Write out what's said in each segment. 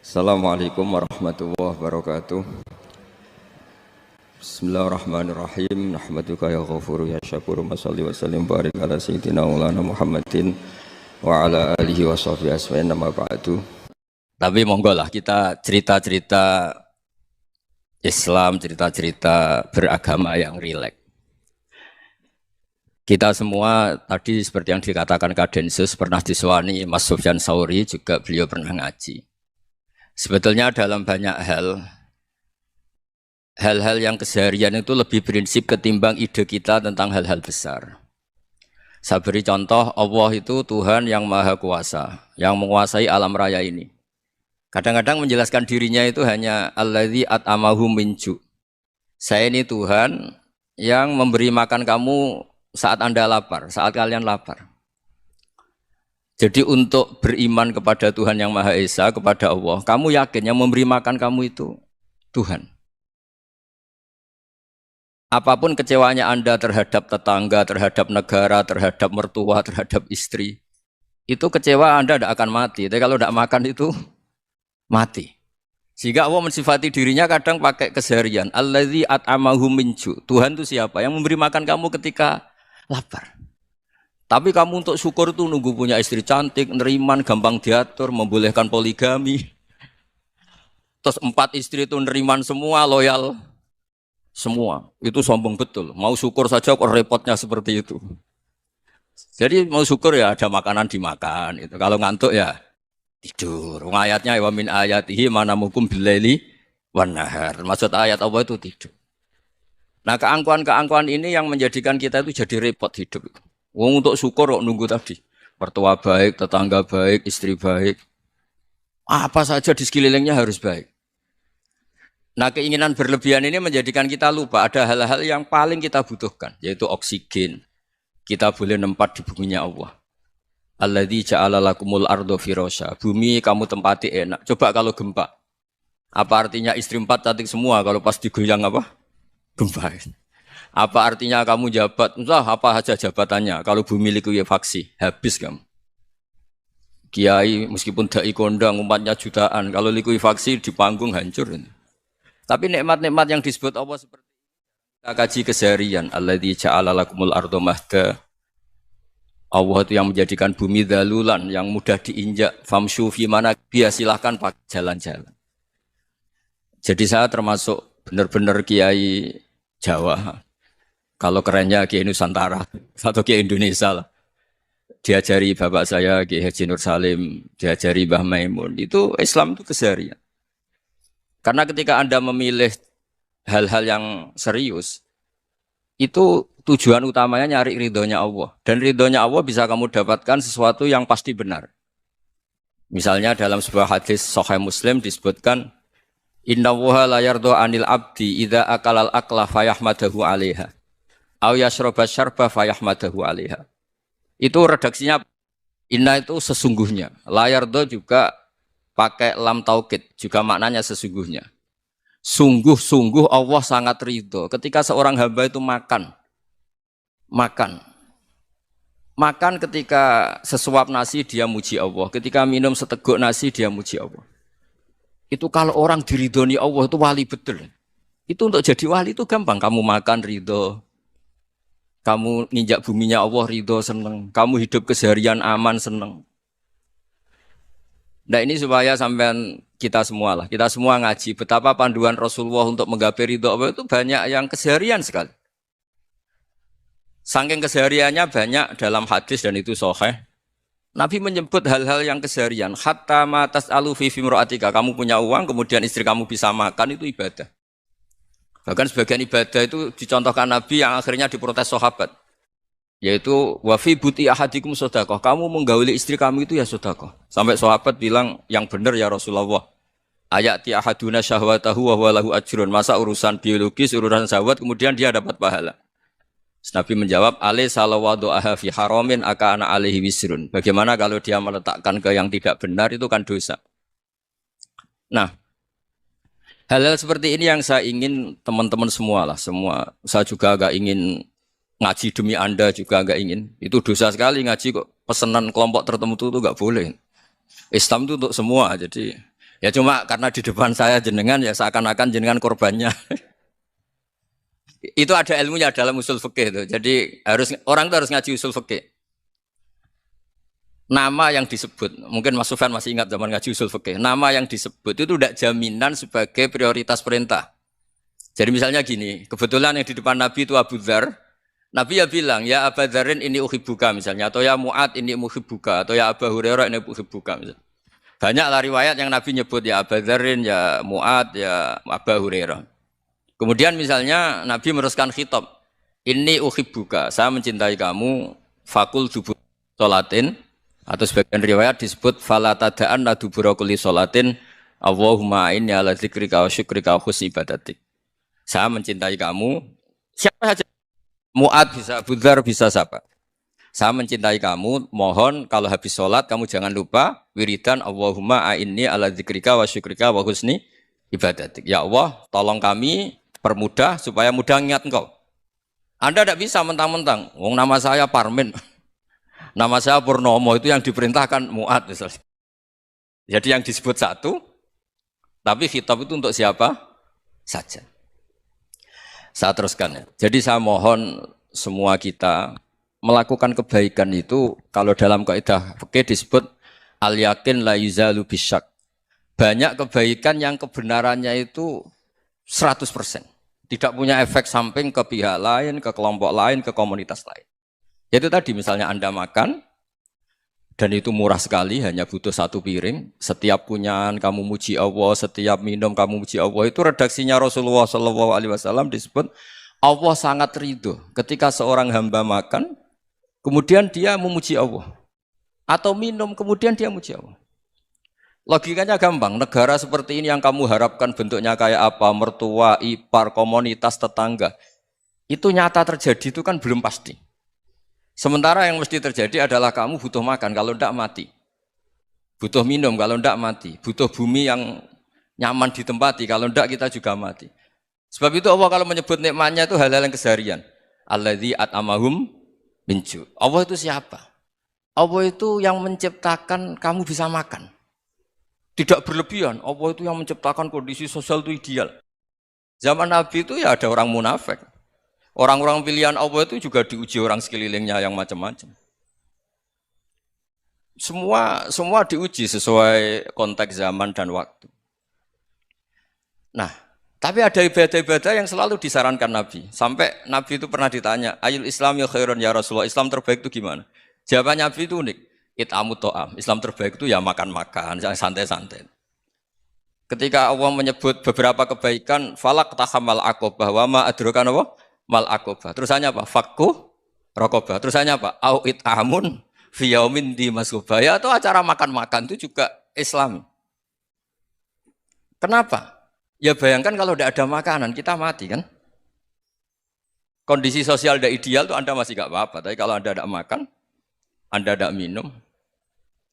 Assalamualaikum warahmatullahi wabarakatuh. Bismillahirrahmanirrahim. Nahmaduka ya ghafuru ya syakuru. Mashalli wa sallim barik ala sayyidina maulana Muhammadin wa ala alihi wa sahbihi asma'in nama ba'du. Tapi monggo lah kita cerita-cerita Islam, cerita-cerita beragama yang rileks. Kita semua tadi seperti yang dikatakan Kadensus pernah disewani Mas Sufyan Sauri, juga beliau pernah ngaji. Sebetulnya dalam banyak hal-hal yang keseharian itu lebih prinsip ketimbang ide kita tentang hal-hal besar. Saya beri contoh, Allah itu Tuhan yang Maha Kuasa, yang menguasai alam raya ini. Kadang-kadang menjelaskan dirinya itu hanya alladzi at'amahum min ju'. Saya ini Tuhan yang memberi makan kamu saat Anda lapar, saat kalian lapar. Jadi untuk beriman kepada Tuhan yang Maha Esa, kepada Allah, kamu yakin yang memberi makan kamu itu Tuhan. Apapun kecewanya Anda terhadap tetangga, terhadap negara, terhadap mertua, terhadap istri, itu kecewa Anda tidak akan mati. Tapi kalau tidak makan itu mati. Sehingga Allah mensifati dirinya kadang pakai keseharian. Alladzi at'amahum min ju'. Tuhan itu siapa? Yang memberi makan kamu ketika lapar. Tapi kamu untuk syukur itu nunggu punya istri cantik, neriman, gampang diatur, membolehkan poligami. Terus 4 istri itu neriman semua, loyal semua. Itu sombong betul. Mau syukur saja kok repotnya seperti itu. Jadi mau syukur ya ada makanan dimakan. Itu. Kalau ngantuk ya tidur. Ayatnya wa min ayatihi manamukum billaili wan nahar. Maksud ayat Allah itu tidur. Nah keangkuhan-keangkuhan ini yang menjadikan kita itu jadi repot hidup. Wong untuk syukur kok nunggu tadi. Mertua baik, tetangga baik, istri baik. Apa saja di sekelilingnya harus baik. Nah keinginan berlebihan ini menjadikan kita lupa ada hal-hal yang paling kita butuhkan. Yaitu oksigen. Kita boleh nempat di buminya Allah. Alladzi ja'ala lakumul ardo firasya. Bumi kamu tempati enak. Coba kalau gempa. Apa artinya istri 4 cantik semua kalau pas digoyang apa? Gempa. Apa artinya kamu jabat? Entah apa saja jabatannya. Kalau bumi likuifaksi, habis kamu. Kiai meskipun dai kondang umatnya jutaan, kalau likuifaksi di panggung hancur. Tapi nikmat-nikmat yang disebut Allah seperti kita kaji keseharian. Alladzi ja'ala lakumul ardo mahda. Allah itu yang menjadikan bumi dalulan, yang mudah diinjak. Famshu fi mana biya, silahkan pakai jalan-jalan. Jadi saya termasuk benar-benar kiai Jawa. Kalau kerennya Kiai Nusantara atau Kiai Indonesia lah. Diajari bapak saya Kiai Haji Nur Salim, diajari Mbah Maimun. Itu Islam itu keseharian. Karena ketika Anda memilih hal-hal yang serius, itu tujuan utamanya nyari ridhonya Allah. Dan ridhonya Allah bisa kamu dapatkan sesuatu yang pasti benar. Misalnya dalam sebuah hadis Sahih Muslim disebutkan, Inna Allaha la yardo anil abdi idza akalal akla fayahmadahu alaiha. Au yashraba syarba fayahmadahu alaiha. Itu redaksinya inna itu sesungguhnya. Layardo juga pakai lam taukid, juga maknanya sesungguhnya. Sungguh-sungguh Allah sangat ridho ketika seorang hamba itu makan. Makan ketika sesuap nasi dia muji Allah, ketika minum seteguk nasi dia muji Allah. Itu kalau orang diridhoni Allah itu wali betul. Itu untuk jadi wali itu gampang, kamu makan ridho. Kamu nginjak buminya Allah ridho seneng. Kamu hidup keseharian aman seneng. Nah ini supaya sampean kita semua lah. Kita semua ngaji betapa panduan Rasulullah untuk menggapai ridho Allah itu banyak yang keseharian sekali. Saking kesehariannya banyak dalam hadis dan itu sahih. Nabi menyebut hal-hal yang keseharian. Hatta ma tas'alu fi fimra'atika. Kamu punya uang kemudian istri kamu bisa makan itu ibadah. Bahkan sebagian ibadah itu dicontohkan Nabi yang akhirnya diprotes sahabat. Yaitu wafi buti ahadikum sodakoh. Kamu menggauli istri kamu itu ya sodakoh. Sampai sahabat bilang yang benar ya Rasulullah. Ayati ahaduna syahwatahu wa huwa lahu ajrun. Masa urusan biologis, urusan syahwat kemudian dia dapat pahala. Nabi menjawab, alai salawadu'aha fi haramin aka'ana alaihi wisrun. Bagaimana kalau dia meletakkan ke yang tidak benar itu kan dosa. Nah, hal-hal seperti ini yang saya ingin teman-teman semua lah, semua. Saya juga agak ingin ngaji demi Anda juga agak ingin. Itu dosa sekali ngaji kok pesanan kelompok tertentu itu enggak boleh. Islam itu untuk semua. Jadi Ya cuma karena di depan saya jenengan ya seakan-akan jenengan korbannya. Itu ada ilmunya dalam usul fikih itu. Jadi orang itu harus ngaji usul fikih. Nama yang disebut, mungkin Mas Sufyan masih ingat zaman ngaji usul fikih. Nama yang disebut itu tidak jaminan sebagai prioritas perintah. Jadi misalnya gini, kebetulan yang di depan Nabi itu Abu Dzar. Nabi ya bilang, ya Abu Dzarin ini uhibbuka misalnya, atau ya Mu'ad ini uhibbuka, atau ya Abu Hurairah ini uhibbuka misalnya. Banyaklah riwayat yang Nabi nyebut ya Abu Dzarin, ya Mu'ad, ya Abu Hurairah. Kemudian misalnya Nabi meneruskan khitab, ini uhibbuka, saya mencintai kamu, fakul dubur sholatin, atau sebagian riwayat disebut fala tada'anna dubura kulli sholatin, Allahumma inni ala dzikrika wa syukrika wa husni ibadatik. Saya mencintai kamu, siapa saja. Mu'ad bisa, Budzar bisa siapa. Saya mencintai kamu, mohon kalau habis sholat kamu jangan lupa wiridan Allahumma a'inni ala dzikrika wa syukrika wa husni ibadatik. Ya Allah, tolong kami permudah supaya mudah ingat engkau. Anda tidak bisa mentang-mentang, wong nama saya Parmin, nama saya Purnomo, itu yang diperintahkan Mu'ad misalnya. Jadi yang disebut satu, tapi khitab itu untuk siapa saja. Saya teruskan ya. Jadi saya mohon semua kita melakukan kebaikan itu kalau dalam kaidah fikih disebut al yakin la yuzalu bisyak. Banyak kebaikan yang kebenarannya itu 100%. Tidak punya efek samping ke pihak lain, ke kelompok lain, ke komunitas lain. Itu tadi misalnya Anda makan dan itu murah sekali, hanya butuh satu piring. Setiap kunyahan kamu muji Allah, setiap minum kamu muji Allah. Itu redaksinya Rasulullah SAW disebut Allah sangat ridho ketika seorang hamba makan, kemudian dia memuji Allah. Atau minum, kemudian dia muji Allah. Logikanya gampang, negara seperti ini yang kamu harapkan bentuknya kayak apa, mertua, ipar, komunitas, tetangga. Itu nyata terjadi itu kan belum pasti. Sementara yang mesti terjadi adalah kamu butuh makan, kalau tidak mati. Butuh minum, kalau tidak mati. Butuh bumi yang nyaman ditempati, kalau tidak kita juga mati. Sebab itu Allah kalau menyebut nikmatnya itu hal-hal yang keseharian. Alladzi at'amahum min ju'. Allah itu siapa? Allah itu yang menciptakan kamu bisa makan. Tidak berlebihan, Allah itu yang menciptakan kondisi sosial itu ideal. Zaman Nabi itu ya ada orang munafik. Orang-orang pilihan Allah itu juga diuji orang sekelilingnya yang macam-macam. Semua diuji sesuai konteks zaman dan waktu. Nah, tapi ada ibadah-ibadah yang selalu disarankan Nabi. Sampai Nabi itu pernah ditanya, Ayul Islam ya khairun ya Rasulullah, Islam terbaik itu gimana? Jawaban Nabi itu unik. It'amu to'am. Islam terbaik itu ya makan-makan, santai-santai. Ketika Allah menyebut beberapa kebaikan, falak tahamal aqobah wa ma adrokan apa? Mal akobah. Terusannya apa? Fakku rokobah. Terusannya apa? Au it'amun fi yaumin di masubah. Ya atau acara makan-makan itu juga Islam. Kenapa? Ya bayangkan kalau tidak ada makanan kita mati kan? Kondisi sosial tidak ideal itu Anda masih gak apa-apa. Tapi kalau Anda tidak makan, Anda tidak minum,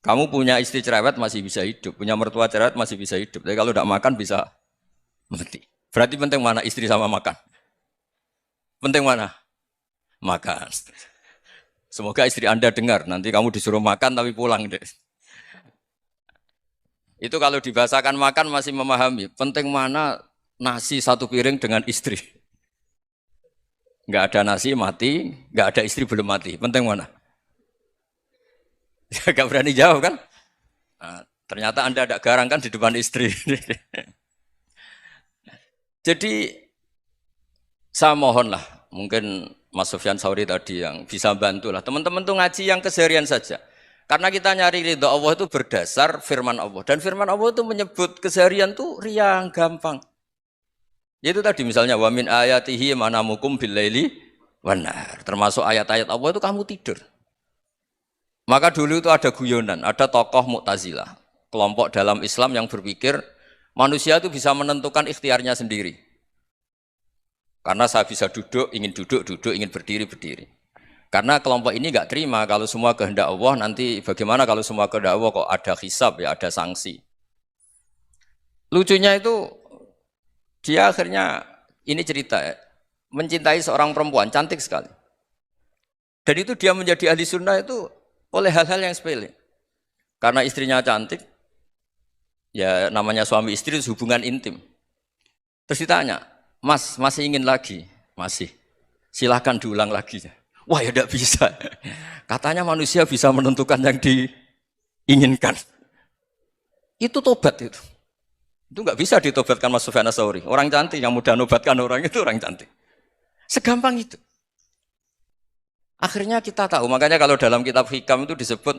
kamu punya istri cerewet masih bisa hidup, punya mertua cerewet masih bisa hidup. Tapi kalau tidak makan bisa mati. Berarti penting mana istri sama makan? Penting mana? Makan. Semoga istri Anda dengar, nanti kamu disuruh makan tapi pulang deh. Itu kalau dibahasakan makan masih memahami. Penting mana nasi satu piring dengan istri. Enggak ada nasi mati, enggak ada istri belum mati. Penting mana? Enggak berani jawab kan? Nah, ternyata Anda ada garang kan di depan istri. Jadi saya mohonlah, mungkin Mas Sufyan Sauri tadi yang bisa bantulah. Teman-teman tuh ngaji yang keseharian saja. Karena kita nyari ridho Allah itu berdasar firman Allah. Dan firman Allah itu menyebut keseharian tuh riang, gampang. Yaitu tadi misalnya, wa min ayatihi manamukum billaili wanar. Termasuk ayat-ayat Allah itu kamu tidur. Maka dulu itu ada guyonan, ada tokoh Mu'tazilah. Kelompok dalam Islam yang berpikir manusia itu bisa menentukan ikhtiarnya sendiri. Karena saya bisa duduk, duduk, ingin berdiri, berdiri. Karena kelompok ini nggak terima kalau semua kehendak Allah, nanti bagaimana kalau semua kehendak Allah kok ada hisab, ya ada sanksi. Lucunya itu, dia akhirnya, ini cerita ya, mencintai seorang perempuan, cantik sekali. Dan itu dia menjadi ahli sunnah itu oleh hal-hal yang sepele. Karena istrinya cantik, Ya namanya suami istri itu hubungan intim. Terus ditanya, Mas, masih ingin lagi? Masih. Silahkan diulang lagi. Wah ya tidak bisa. Katanya manusia bisa menentukan yang diinginkan. Itu tobat itu. Itu nggak bisa ditobatkan Mas Sufyan Ats-Tsauri. Orang cantik yang mudah nobatkan orang itu orang cantik. Segampang itu. Akhirnya kita tahu, makanya kalau dalam kitab Hikam itu disebut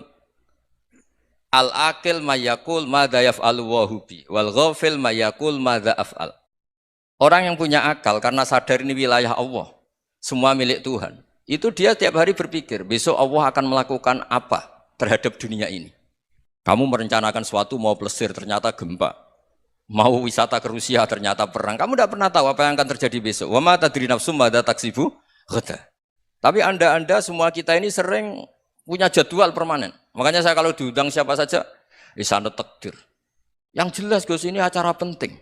al-akil mayakul madza yaf'alu wa hubi wal ghafil mayakul madza af'al. Orang yang punya akal karena sadar ini wilayah Allah, semua milik Tuhan. Itu dia tiap hari berpikir, besok Allah akan melakukan apa terhadap dunia ini. Kamu merencanakan suatu mau plesir ternyata gempa. Mau wisata ke Rusia ternyata perang. Kamu tidak pernah tahu apa yang akan terjadi besok. Wa ma tadri nafsum madza taksibu ghada. Tapi Anda semua kita ini sering punya jadwal permanen. Makanya saya kalau diundang siapa saja, sana takdir. Yang jelas Gus ini acara penting.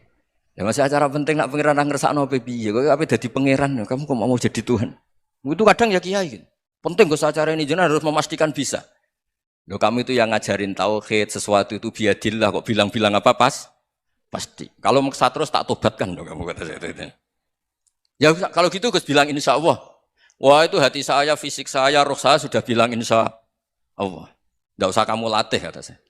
Ya masih acara penting nak pangeran ngersakno piye. Kok ape dadi pangeran, kamu kok mau jadi Tuhan. Itu kadang ya kiai gitu. Penting Gus acara ini jenengan harus memastikan bisa. Loh kamu itu yang ngajarin tauhid, sesuatu itu biadillah kok bilang-bilang apa pasti. Kalau maksa terus tak tobatkan dong kamu kata saya itu. Ya kalau gitu Gus bilang insya Allah. Wah itu hati saya, fisik saya, roh saya sudah bilang insya Allah. Tidak usah kamu latih kata saya.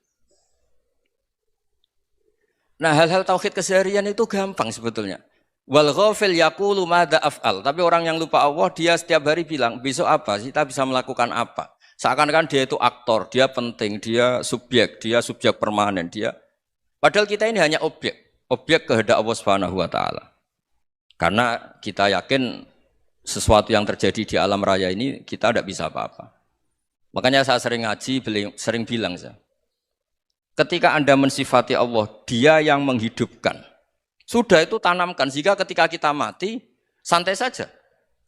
Nah hal-hal tauhid keseharian itu gampang sebetulnya. Wal ghafil yaqulu madza af'al. Tapi orang yang lupa Allah dia setiap hari bilang besok apa? Kita bisa melakukan apa? Seakan-akan dia itu aktor, dia penting, dia subjek permanen, dia. Padahal kita ini hanya objek kehendak Allah Subhanahu wa taala. Karena kita yakin sesuatu yang terjadi di alam raya ini kita tidak bisa apa-apa. Makanya saya sering ngaji, sering bilang saya. Ketika Anda mensifati Allah, Dia yang menghidupkan. Sudah itu tanamkan sehingga ketika kita mati santai saja.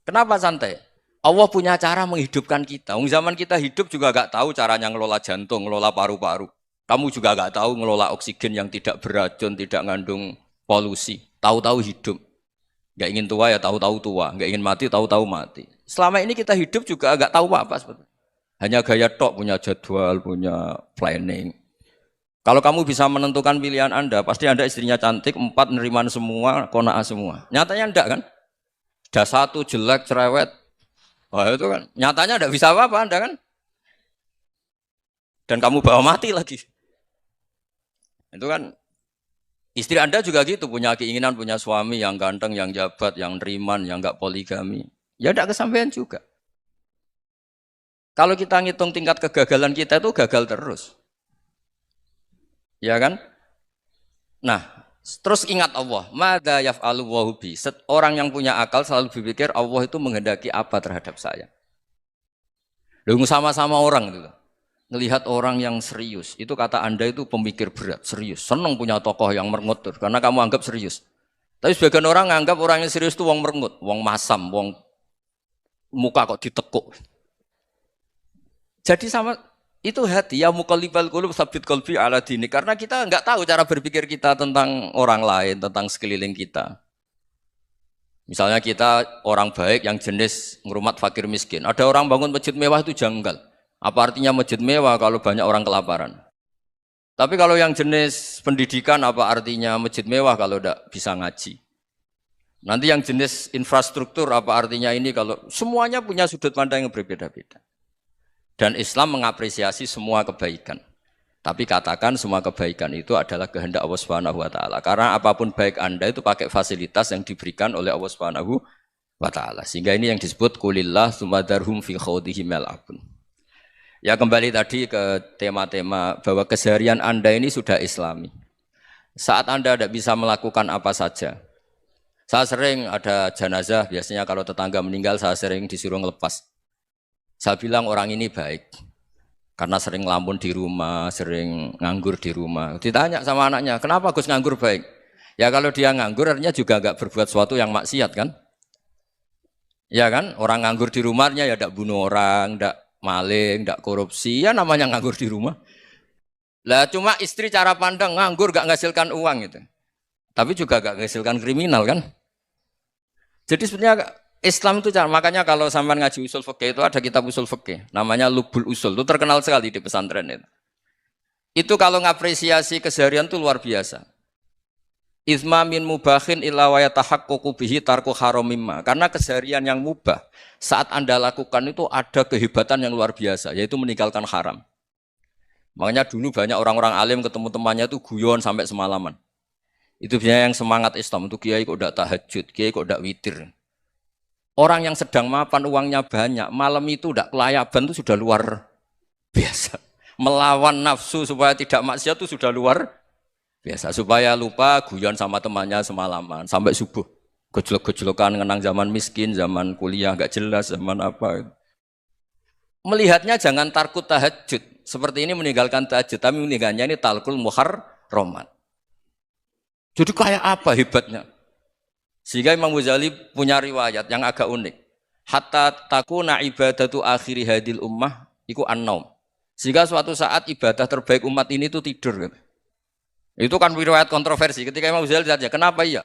Kenapa santai? Allah punya cara menghidupkan kita. Zaman kita hidup juga gak tahu caranya ngelola jantung, ngelola paru-paru. Kamu juga gak tahu ngelola oksigen yang tidak beracun, tidak ngandung polusi. Tahu-tahu hidup. Gak ingin tua ya tahu-tahu tua. Gak ingin mati tahu-tahu mati. Selama ini kita hidup juga gak tahu apa sebetulnya. Hanya gaya tok, punya jadwal, punya planning. Kalau kamu bisa menentukan pilihan Anda, pasti Anda istrinya cantik, 4 neriman semua, kona'ah semua. Nyatanya enggak kan? Ada 1 jelek, cerewet. Wah itu kan, nyatanya enggak bisa apa-apa Anda kan? Dan kamu bawa mati lagi. Itu kan istri Anda juga gitu, punya keinginan punya suami yang ganteng, yang jabat, yang neriman, yang enggak poligami. Ya enggak kesampaian juga. Kalau kita ngitung tingkat kegagalan kita itu gagal terus. Ya kan? Nah, terus ingat Allah, madza yaf'alu wa hubi. Orang yang punya akal selalu berpikir Allah itu menghendaki apa terhadap saya. Lalu sama-sama orang itu. Ngelihat orang yang serius, itu kata Anda itu pemikir berat, serius. Senang punya tokoh yang merengut karena kamu anggap serius. Tapi sebagian orang anggap orang yang serius itu wong merengut, wong masam, wong muka kok ditekuk. Jadi sama itu hati ya muqallibal qulub tsabbit qalbi ala dini, karena kita enggak tahu cara berpikir kita tentang orang lain, tentang sekeliling kita. Misalnya kita orang baik yang jenis ngrumat fakir miskin. Ada orang bangun masjid mewah itu janggal. Apa artinya masjid mewah kalau banyak orang kelaparan? Tapi kalau yang jenis pendidikan apa artinya masjid mewah kalau tidak bisa ngaji? Nanti yang jenis infrastruktur apa artinya ini kalau semuanya punya sudut pandang yang berbeda-beda. Dan Islam mengapresiasi semua kebaikan. Tapi katakan semua kebaikan itu adalah kehendak Allah Subhanahu wa taala. Karena apapun baik Anda itu pakai fasilitas yang diberikan oleh Allah Subhanahu wa taala. Sehingga ini yang disebut qulillah tsumma dzarhum fi khawdihim yal'abun. Ya kembali tadi ke tema-tema bahwa keseharian Anda ini sudah Islami. Saat Anda tidak bisa melakukan apa saja. Saya sering ada jenazah, biasanya kalau tetangga meninggal saya sering disuruh ngelepas. Saya bilang orang ini baik. Karena sering ngelamun di rumah, sering nganggur di rumah. Ditanya sama anaknya, kenapa Gus nganggur baik? Ya kalau dia nganggur artinya juga enggak berbuat sesuatu yang maksiat kan? Ya kan? Orang nganggur di rumahnya ya enggak bunuh orang, enggak maling, enggak korupsi, ya namanya nganggur di rumah. Lah cuma istri cara pandang nganggur enggak menghasilkan uang gitu. Tapi juga enggak menghasilkan kriminal kan? Jadi sebenarnya Islam itu makanya kalau sampai ngaji usul fikih itu ada kitab usul fikih namanya Lubul Usul, itu terkenal sekali di pesantren itu. Itu kalau ngapresiasi keseharian itu luar biasa. Isma min mubahin illa wa yatahaqqaqu bihi tarku haramimma. Karena keseharian yang mubah saat Anda lakukan itu ada kehebatan yang luar biasa, yaitu meninggalkan haram. Makanya dulu banyak orang-orang alim ketemu temannya itu guyon sampai semalaman. Itu biasanya yang semangat Islam, itu kiai kok tidak tahajud, kiai kok tidak witir. Orang yang sedang mapan uangnya banyak, malam itu tidak kelayaban itu sudah luar biasa. Melawan nafsu supaya tidak maksiat itu sudah luar biasa, supaya lupa guyon sama temannya semalaman sampai subuh. Gejolak-gejolokan ngenang zaman miskin, zaman kuliah nggak jelas, zaman apa. Melihatnya jangan tarkut tahajud. Seperti ini meninggalkan tahajud, tapi meninggalkannya ini talkul muharramat. Jadi kayak apa hebatnya? Sehingga Imam Ghazali punya riwayat yang agak unik. Hatta takuna ibadatu akhiri hadil ummah iku an-naum. Sehingga suatu saat ibadah terbaik umat ini itu tidur. Itu kan riwayat kontroversi. Ketika Imam Ghazali ditanya, kenapa iya?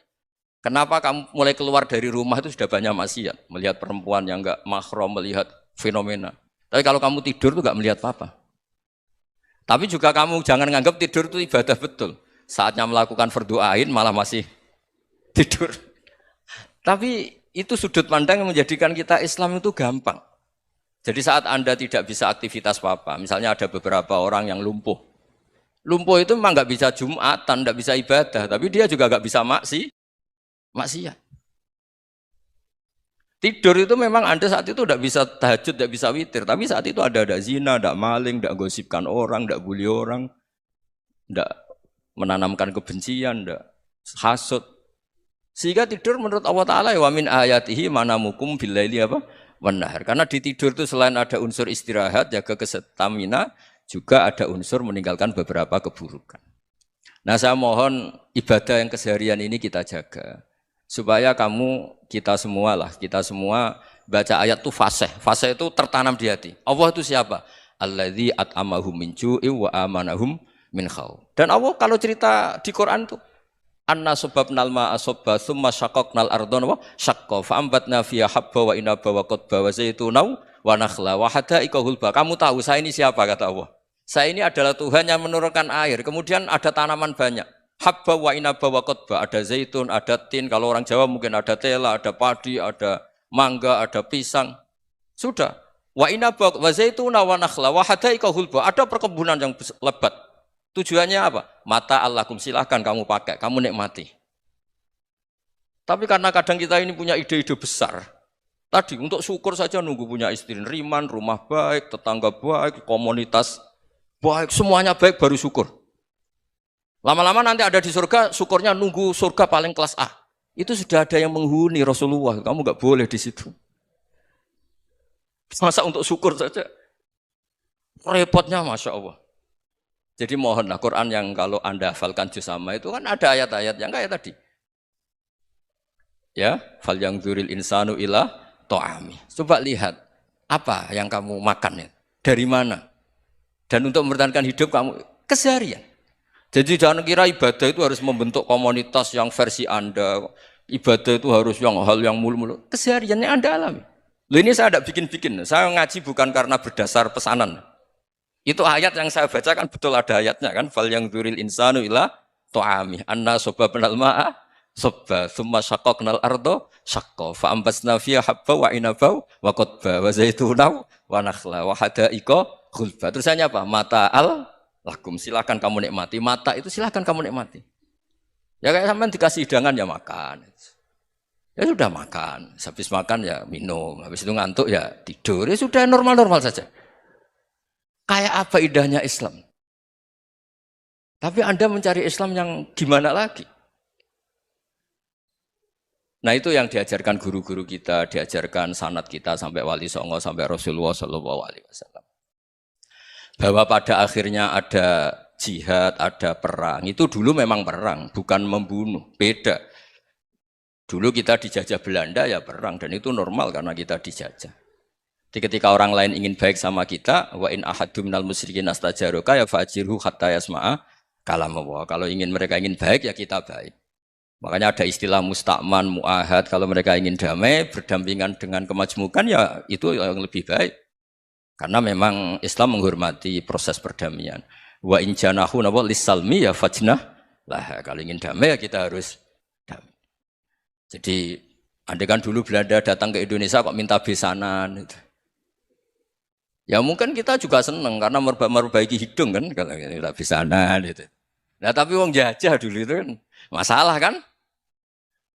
Kenapa kamu mulai keluar dari rumah itu sudah banyak maksiat? Melihat perempuan yang enggak mahram, melihat fenomena. Tapi kalau kamu tidur itu enggak melihat apa-apa. Tapi juga kamu jangan nganggap tidur itu ibadah betul. Saatnya melakukan fardu ain malah masih tidur. Tapi itu sudut pandang yang menjadikan kita Islam itu gampang. Jadi saat Anda tidak bisa aktivitas apa-apa, misalnya ada beberapa orang yang lumpuh. Lumpuh itu memang nggak bisa Jumatan, nggak bisa ibadah, tapi dia juga nggak bisa maksiat. Tidur itu memang Anda saat itu tidak bisa tahajud, tidak bisa witir, tapi saat itu ada zina, tidak maling, tidak gosipkan orang, tidak bully orang, tidak menanamkan kebencian, tidak hasud. Sehingga tidur menurut Allah Ta'ala wa min ayatihi manamukum billaili apa? Wan-nahar. Karena di tidur itu selain ada unsur istirahat, jaga kestamina, juga ada unsur meninggalkan beberapa keburukan. Nah saya mohon ibadah yang keseharian ini kita jaga. Supaya kita semua baca ayat itu fasih. Fasih itu tertanam di hati. Allah itu siapa? Alladzi at'amahum min ju'i wa amanahum min khauf. Dan Allah kalau cerita di Quran itu anna sababnal ma'a sabba tsumma syaqqaqnal ardha wa syaqqa fa ambatna fiha habba wa inaba wa qadba wa zaituna wa nakhla wa hada'iqa hulba. Kamu tahu saya ini siapa kata Allah? Saya ini adalah Tuhan yang menurunkan air, kemudian ada tanaman banyak. Habba wa inaba wa qadba, ada zaitun, ada tin, kalau orang Jawa mungkin ada tela, ada padi, ada mangga, ada pisang. Sudah. Wa inaba wa zaituna wa nakhla wa hada'iqa hulba, ada perkebunan yang lebat. Tujuannya apa? Mata Allahkum, silahkan kamu pakai, kamu nikmati. Tapi karena kadang kita ini punya ide-ide besar. Tadi untuk syukur saja nunggu punya istri riman, rumah baik, tetangga baik, komunitas baik, semuanya baik baru syukur. Lama-lama nanti ada di surga, syukurnya nunggu surga paling kelas A. Itu sudah ada yang menghuni Rasulullah, kamu nggak boleh di situ. Masa untuk syukur saja? Repotnya Masya Allah. Jadi mohonlah Quran yang kalau Anda hafalkan juz sama itu kan ada ayat-ayat yang kayak tadi. Ya, fal yang dzuril insanu ila ta'ami. Coba lihat apa yang kamu makan ya? Dari mana? Dan untuk mempertahankan hidup kamu keseharian. Jadi jangan kira ibadah itu harus membentuk komunitas yang versi Anda. Ibadah itu harus yang hal yang mulu-mulu. Kesehariannya Anda alami. Loh ini saya tidak bikin-bikin. Saya ngaji bukan karena berdasar pesanan. Itu ayat yang saya bacakan betul ada ayatnya kan. Fal yang dzuril insanu ila ta'ami. Anna sababnal ma'a sabba. Thumma syaqqaqnal arda syaqqa. Fa ambasna fiha habba wa inaba wa qadba wa zaituna wa nakhla wa hada'iqa khulba. Terusannya apa? Mata lakum, silakan kamu nikmati. Mata itu silakan kamu nikmati. Ya kayak sampean dikasih hidangan ya makan. Ya sudah makan. Habis makan ya minum. Habis itu ngantuk ya tidur. Ya sudah normal-normal saja. Kayak apa indahnya Islam. Tapi Anda mencari Islam yang gimana lagi? Nah itu yang diajarkan guru-guru kita, diajarkan sanad kita sampai Wali Songo, sampai Rasulullah SAW. Bahwa pada akhirnya ada jihad, ada perang. Itu dulu memang perang, bukan membunuh. Beda. Dulu kita dijajah Belanda ya perang. Dan itu normal karena kita dijajah. Jadi ketika orang lain ingin baik sama kita, wa in ahadum minal musyrikin astajaroka ya fa'ajirhu hatta yasma'a kalam Allah. Kalau mereka ingin baik ya kita baik. Makanya ada istilah mustakman, mu'ahad. Kalau mereka ingin damai, berdampingan dengan kemajmukan ya itu yang lebih baik. Karena memang Islam menghormati proses perdamaian. Wa in janahu napa lisalmi ya fajnah lah. Kalau ingin damai ya kita harus damai. Jadi andai kan dulu Belanda datang ke Indonesia kok minta besanan gitu. Ya mungkin kita juga seneng karena memperbaiki hidung kan kalau minta besanan gitu. Nah tapi wong jajah dulu itu kan masalah kan?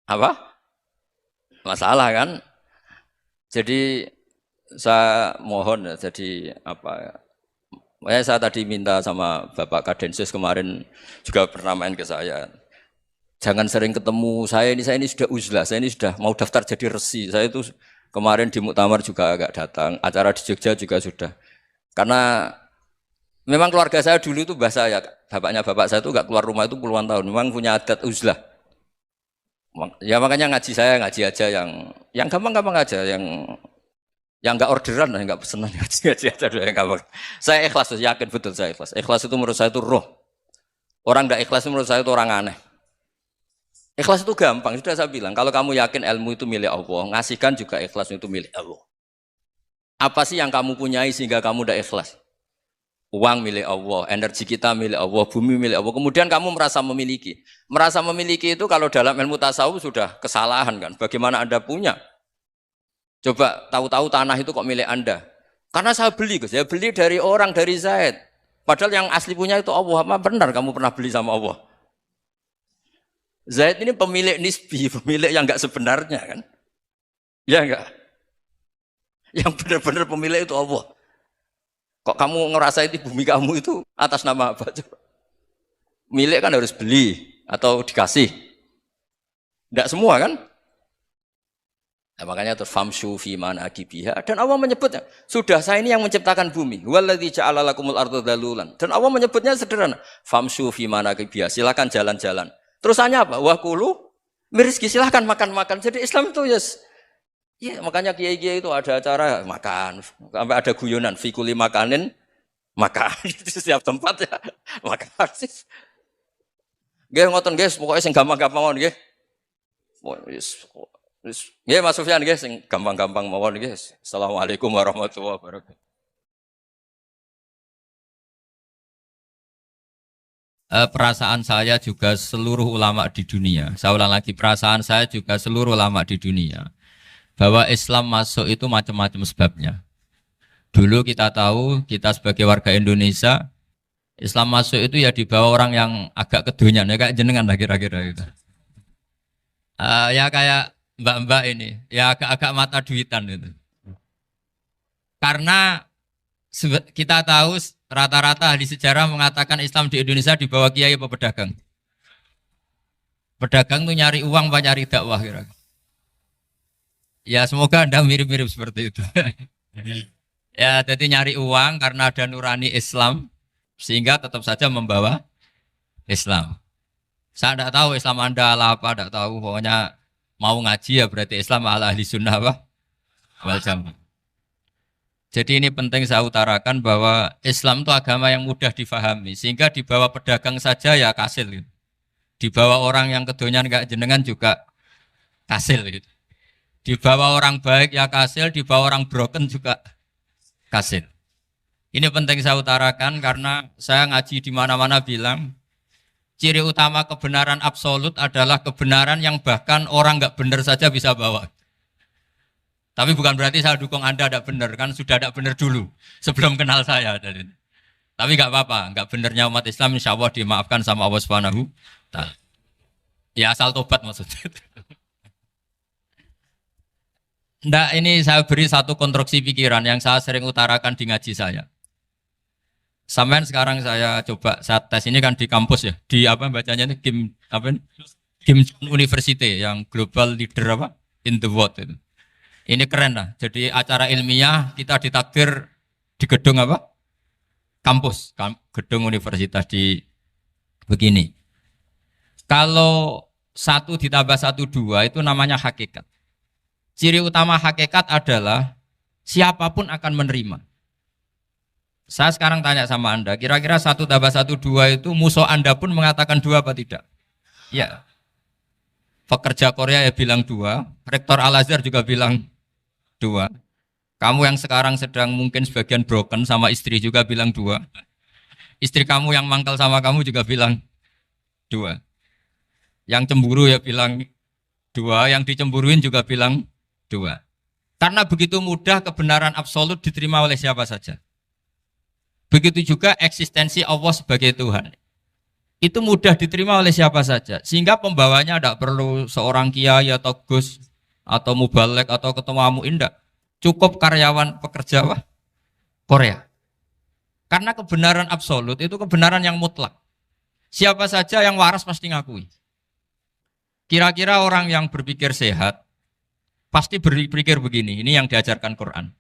Apa? Masalah kan? Jadi saya mohon ya, jadi apa? Saya tadi minta sama Bapak Kadensus kemarin juga pernah main ke saya. Jangan sering ketemu saya ini sudah uzlah, saya ini sudah mau daftar jadi resi. Saya itu kemarin di muktamar juga agak datang, acara di Jogja juga sudah. Karena memang keluarga saya dulu itu bahasa ya, bapaknya bapak saya itu enggak keluar rumah itu puluhan tahun. Memang punya adat uzlah. Ya makanya ngaji saya ngaji aja yang gampang-gampang aja, yang enggak orderan, enggak pesenan ngaji aja dulu yang gampang. Saya ikhlas, yakin betul saya ikhlas. Ikhlas itu menurut saya itu roh. Orang enggak ikhlas menurut saya itu orang aneh. Ikhlas itu gampang, sudah saya bilang. Kalau kamu yakin ilmu itu milik Allah, ngasihkan juga ikhlas itu milik Allah. Apa sih yang kamu punyai sehingga kamu tidak ikhlas? Uang milik Allah, energi kita milik Allah, bumi milik Allah. Kemudian kamu merasa memiliki. Merasa memiliki itu kalau dalam ilmu tasawuf sudah kesalahan kan. Bagaimana Anda punya? Coba tahu-tahu tanah itu kok milik Anda. Karena saya beli, saya beli dari orang, dari Zaid. Padahal yang asli punya itu Allah. Apa benar kamu pernah beli sama Allah? Zaid ini pemilik nisbi, pemilik yang enggak sebenarnya kan. Ya enggak? Yang benar-benar pemilik itu Allah. Kok kamu ngerasa itu bumi kamu itu atas nama apa? Coba. Milik kan harus beli atau dikasih. Tidak semua kan? Nah, makanya terus famshu fi manakibiha dan Allah menyebutnya, sudah saya ini yang menciptakan bumi. Waladzi ja'ala lakumul arda dalulan. Dan Allah menyebutnya sederhana, famshu fi manakibiha, silakan jalan-jalan. Terusannya apa? Wa kulu mirizki, silakan makan-makan. Jadi Islam itu yes. Ya, makanya kiai-kiai itu ada acara makan, sampai ada guyonan fikuli makanin makan di setiap tempat ya makan. Nggih ngoten guys, pokoknya sing gampang-gampang mawon nggih. Nggih Mas Sufyan nggih sing gampang-gampang mawon nggih. Assalamualaikum warahmatullahi wabarakatuh. Perasaan saya juga seluruh ulama di dunia. Saya ulang lagi, perasaan saya juga seluruh ulama di dunia. Bahwa Islam masuk itu macam-macam sebabnya. Dulu kita tahu, kita sebagai warga Indonesia, Islam masuk itu ya dibawa orang yang agak kedonyan, ya kayak jenengan lah kira-kira gitu. Ya kayak mbak-mbak ini, ya agak-agak mata duitan gitu. Karena kita tahu rata-rata ahli sejarah mengatakan Islam di Indonesia dibawa kiai apa pedagang. Pedagang tuh nyari uang apa nyari dakwah kira-kira. Ya semoga Anda mirip-mirip seperti itu. Ya jadi nyari uang karena ada nurani Islam sehingga tetap saja membawa Islam. Saya tidak tahu Islam Anda ala apa, tidak tahu. Pokoknya mau ngaji ya berarti Islam ala ahli sunnah apa? Wal jamaah. Jadi ini penting saya utarakan bahwa Islam itu agama yang mudah difahami sehingga dibawa pedagang saja ya kasil gitu. Dibawa orang yang kedonyan enggak jenengan juga kasil gitu. Dibawa orang baik ya kasil, dibawa orang broken juga kasil. Ini penting saya utarakan karena saya ngaji di mana-mana bilang ciri utama kebenaran absolut adalah kebenaran yang bahkan orang nggak benar saja bisa bawa. Tapi bukan berarti saya dukung Anda tidak benar, kan sudah tidak benar dulu sebelum kenal saya. Tapi nggak apa-apa, nggak benarnya umat Islam insya Allah dimaafkan sama Allah Subhanahu wa Ta'ala. Ya asal tobat maksudnya. Nggak, ini saya beri satu konstruksi pikiran yang saya sering utarakan di ngaji saya. Sampai sekarang saya coba saat tes ini kan di kampus ya, di apa bacanya ini Kim University yang global leader apa in the world itu. Ini keren lah. Jadi acara ilmiah kita ditakdir di gedung apa? Kampus, gedung universitas di begini. Kalau 1 ditambah 1 2 itu namanya hakikat. Ciri utama hakikat adalah siapapun akan menerima. Saya sekarang tanya sama Anda, kira-kira 1 tambah 1 2 itu musuh Anda pun mengatakan 2 apa tidak? Ya. Pekerja Korea ya bilang 2, Rektor Al-Azhar juga bilang 2. Kamu yang sekarang sedang mungkin sebagian broken sama istri juga bilang 2. Istri kamu yang mangkal sama kamu juga bilang dua. Yang cemburu ya bilang dua, yang dicemburuin juga bilang dua. Karena begitu mudah kebenaran absolut diterima oleh siapa saja. Begitu juga eksistensi Allah sebagai Tuhan. Itu mudah diterima oleh siapa saja. Sehingga pembawanya tidak perlu seorang kiai atau gus atau mubalek atau ketua muin, tidak. Cukup karyawan pekerja Korea. Karena kebenaran absolut itu kebenaran yang mutlak. Siapa saja yang waras pasti ngakui. Kira-kira orang yang berpikir sehat pasti berpikir begini, ini yang diajarkan Quran.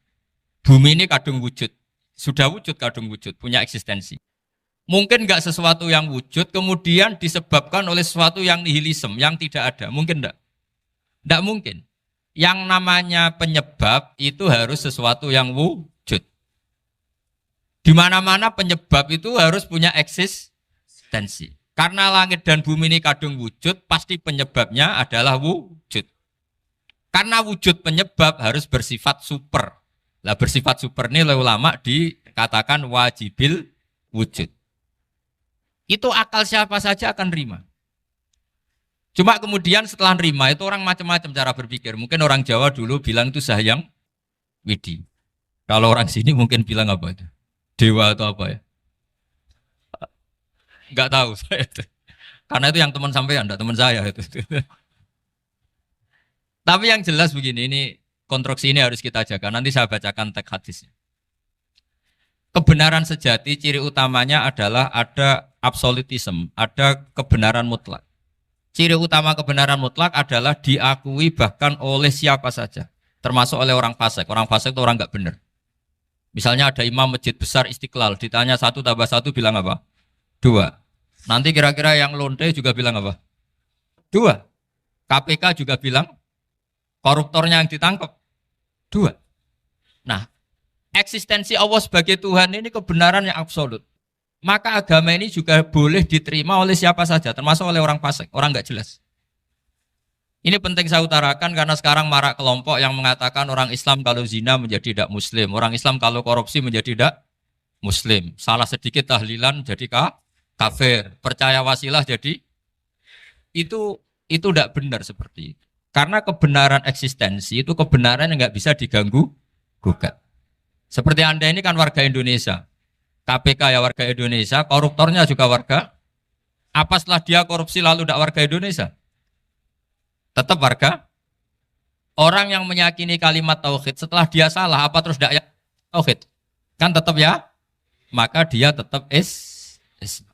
Bumi ini kadung wujud. Sudah wujud kadung wujud, punya eksistensi. Mungkin enggak sesuatu yang wujud kemudian disebabkan oleh sesuatu yang nihilisme, yang tidak ada. Mungkin enggak? Enggak mungkin. Yang namanya penyebab itu harus sesuatu yang wujud. Di mana-mana penyebab itu harus punya eksistensi. Karena langit dan bumi ini kadung wujud, pasti penyebabnya adalah wujud. Karena wujud penyebab harus bersifat super. Lah bersifat super ini oleh ulama dikatakan wajibil wujud. Itu akal siapa saja akan nerima. Cuma kemudian setelah nerima itu orang macam-macam cara berpikir. Mungkin orang Jawa dulu bilang itu Sahyang Widi. Kalau orang sini mungkin bilang apa itu? Dewa atau apa ya? Enggak tahu saya itu. Karena itu yang teman sampean, enggak teman saya itu. Tapi yang jelas begini, ini konstruksi ini harus kita jaga. Nanti saya bacakan teks hadisnya. Kebenaran sejati ciri utamanya adalah ada absolutisme, ada kebenaran mutlak. Ciri utama kebenaran mutlak adalah diakui bahkan oleh siapa saja, termasuk oleh orang fasik. Orang fasik itu orang nggak benar. Misalnya ada imam masjid besar Istiqlal, ditanya 1 tambah 1 bilang apa? 2. Nanti kira-kira yang lonte juga bilang apa? 2. KPK juga bilang koruptornya yang ditangkap 2. Nah, eksistensi Allah sebagai Tuhan ini kebenaran yang absolut. Maka agama ini juga boleh diterima oleh siapa saja, termasuk oleh orang fasik, orang nggak jelas. Ini penting saya utarakan karena sekarang marak kelompok yang mengatakan orang Islam kalau zina menjadi tidak muslim, orang Islam kalau korupsi menjadi tidak muslim. Salah sedikit tahlilan jadi kafir, percaya wasilah jadi itu tidak benar seperti itu. Karena kebenaran eksistensi itu kebenaran yang nggak bisa diganggu gugat. Seperti Anda ini kan warga Indonesia. KPK ya warga Indonesia, koruptornya juga warga. Apa setelah dia korupsi lalu tidak warga Indonesia? Tetap warga. Orang yang meyakini kalimat tauhid setelah dia salah, apa terus tidak tauhid? Kan tetap ya? Maka dia tetap Islam.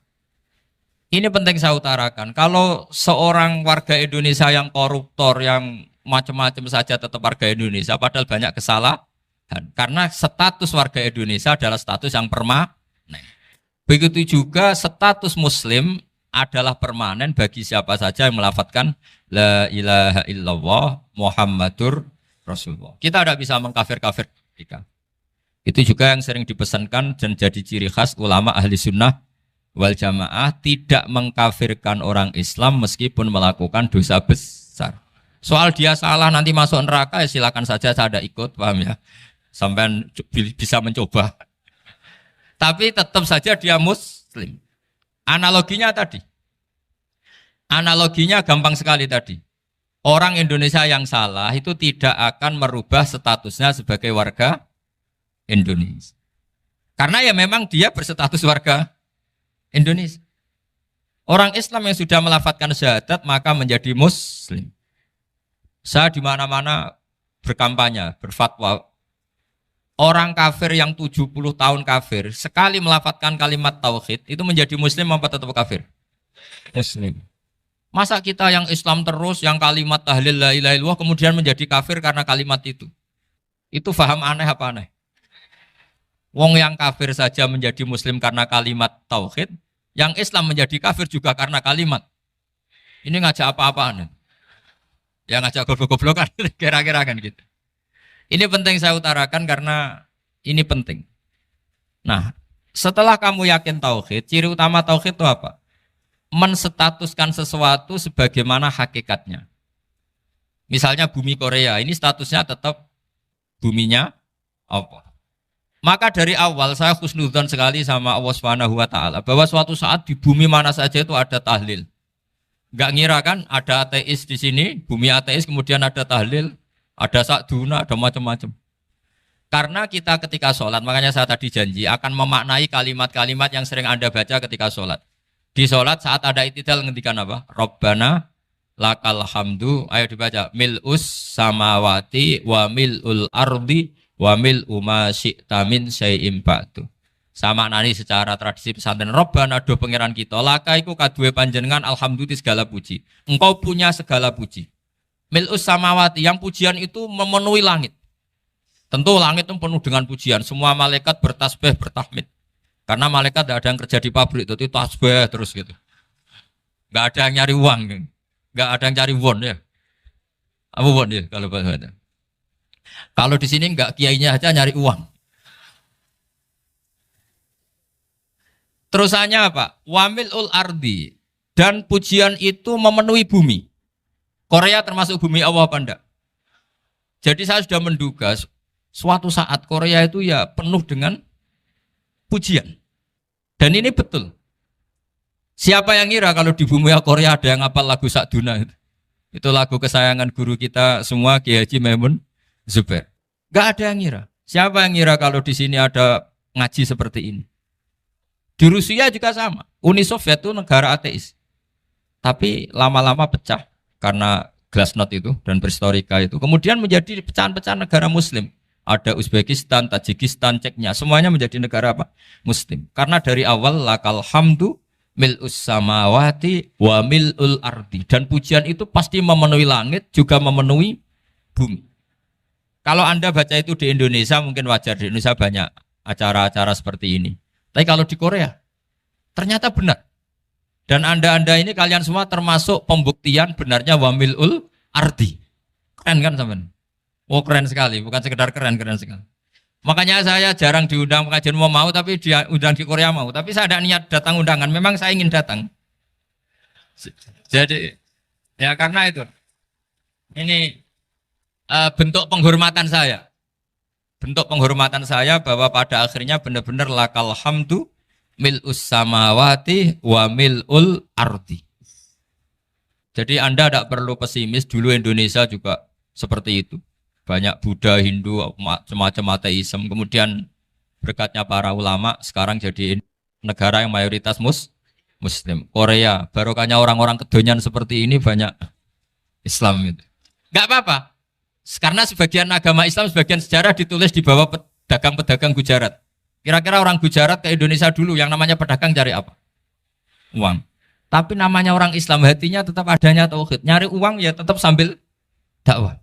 Ini penting saya utarakan. Kalau seorang warga Indonesia yang koruptor, yang macam-macam saja tetap warga Indonesia, padahal banyak kesalahan. Karena status warga Indonesia adalah status yang permanen. Begitu juga status Muslim adalah permanen bagi siapa saja yang melafadzkan La ilaha illallah Muhammadur Rasulullah. Kita tidak bisa mengkafir-kafir mereka. Itu juga yang sering dipesankan dan jadi ciri khas ulama ahli sunnah wal jamaah, tidak mengkafirkan orang Islam meskipun melakukan dosa besar. Soal dia salah nanti masuk neraka ya silakan saja, saya ada ikut, paham ya? Sampai bisa mencoba. Tapi tetap saja dia muslim. Analoginya tadi. Analoginya gampang sekali tadi. Orang Indonesia yang salah itu tidak akan merubah statusnya sebagai warga Indonesia. Karena ya memang dia berstatus warga Indonesia. Orang Islam yang sudah melafadzkan syahadat maka menjadi muslim. Saya di mana-mana berkampanye, berfatwa. Orang kafir yang 70 tahun kafir, sekali melafadzkan kalimat tauhid, itu menjadi muslim apa tetap kafir? Muslim. Masa kita yang Islam terus, yang kalimat tahlil la ilaha illallah, kemudian menjadi kafir karena kalimat itu? Itu faham aneh apa aneh? Wong yang kafir saja menjadi muslim karena kalimat tauhid, yang Islam menjadi kafir juga karena kalimat. Ini ngajak apa-apaan? Ya ngajak goblok-goblokan, kira-kira kan gitu. Ini penting saya utarakan karena ini penting. Nah, setelah kamu yakin tauhid, ciri utama tauhid itu apa? Menstatuskan sesuatu sebagaimana hakikatnya. Misalnya bumi Korea, ini statusnya tetap buminya apa? Maka dari awal saya husnudzon sekali sama Allah Subhanahu wa taala bahwa suatu saat di bumi mana saja itu ada tahlil. Enggak ngira kan ada ateis di sini, bumi ateis kemudian ada tahlil, ada sakduna, ada macam-macam. Karena kita ketika sholat, makanya saya tadi janji akan memaknai kalimat-kalimat yang sering Anda baca ketika sholat. Di sholat saat ada itidal ngendikan apa? Rabbana lakal hamdu, ayo dibaca, mil'us samawati wa mil'ul ardi wa mil'u ma syi'ta min syai'im ba'du. Sama nani secara tradisi pesantren, Rabbana do pangeran kita, laka iku kaduwe panjenengan alhamdulillah segala puji. Engkau punya segala puji. Mil'us samawati, yang pujian itu memenuhi langit. Tentu langit itu penuh dengan pujian. Semua malaikat bertasbih, bertahmid. Karena malaikat tidak ada yang kerja di pabrik, itu tasbih terus gitu. Nggak ada yang nyari uang, nggak ada yang cari won ya. Apa won ya kalau bahasa? Kalau di sini nggak kiainya aja nyari uang. Terusannya apa? Wamilul ardi, dan pujian itu memenuhi bumi. Korea termasuk bumi Allah apa enggak? Jadi saya sudah menduga suatu saat Korea itu ya penuh dengan pujian. Dan ini betul. Siapa yang ngira kalau di bumi Korea ada yang hafal lagu Sakduna itu? Itu lagu kesayangan guru kita semua, Kiai Haji Maimun Zubair. Gak ada yang ngira. Siapa yang ngira kalau di sini ada ngaji seperti ini? Di Rusia juga sama. Uni Soviet itu negara ateis. Tapi lama-lama pecah karena Glasnost itu dan Perestroika itu. Kemudian menjadi pecahan-pecahan negara Muslim. Ada Uzbekistan, Tajikistan, Ceknya, semuanya menjadi negara apa? Muslim. Karena dari awal lakal hamdu mil'us samawati wa mil'ul ardi. Dan pujian itu pasti memenuhi langit, juga memenuhi bumi. Kalau Anda baca itu di Indonesia, mungkin wajar. Di Indonesia banyak acara-acara seperti ini. Tapi kalau di Korea, ternyata benar. Dan Anda ini kalian semua termasuk pembuktian benarnya wa mil'ul ardi. Keren kan teman? Oh keren sekali, bukan sekedar keren sekali. Makanya saya jarang diundang pengajian mau, tapi diundang di Korea mau. Tapi saya ada niat datang undangan, memang saya ingin datang. Jadi, ya karena itu. Ini bentuk penghormatan saya. Bentuk penghormatan saya bahwa pada akhirnya benar-benar lakal hamdu mil'us samawati wa mil'ul ardi. Jadi Anda tidak perlu pesimis, dulu Indonesia juga seperti itu. Banyak Buddha, Hindu, semacam ateisme. Kemudian berkatnya para ulama sekarang jadi negara yang mayoritas Muslim. Korea, barokahnya orang-orang kedonyan seperti ini banyak Islam itu. Enggak apa-apa. Karena sebagian agama Islam, sebagian sejarah ditulis di bawah pedagang-pedagang Gujarat. Kira-kira orang Gujarat ke Indonesia dulu yang namanya pedagang cari apa? Uang. Tapi namanya orang Islam, hatinya tetap adanya tauhid. Nyari uang ya tetap sambil dakwah.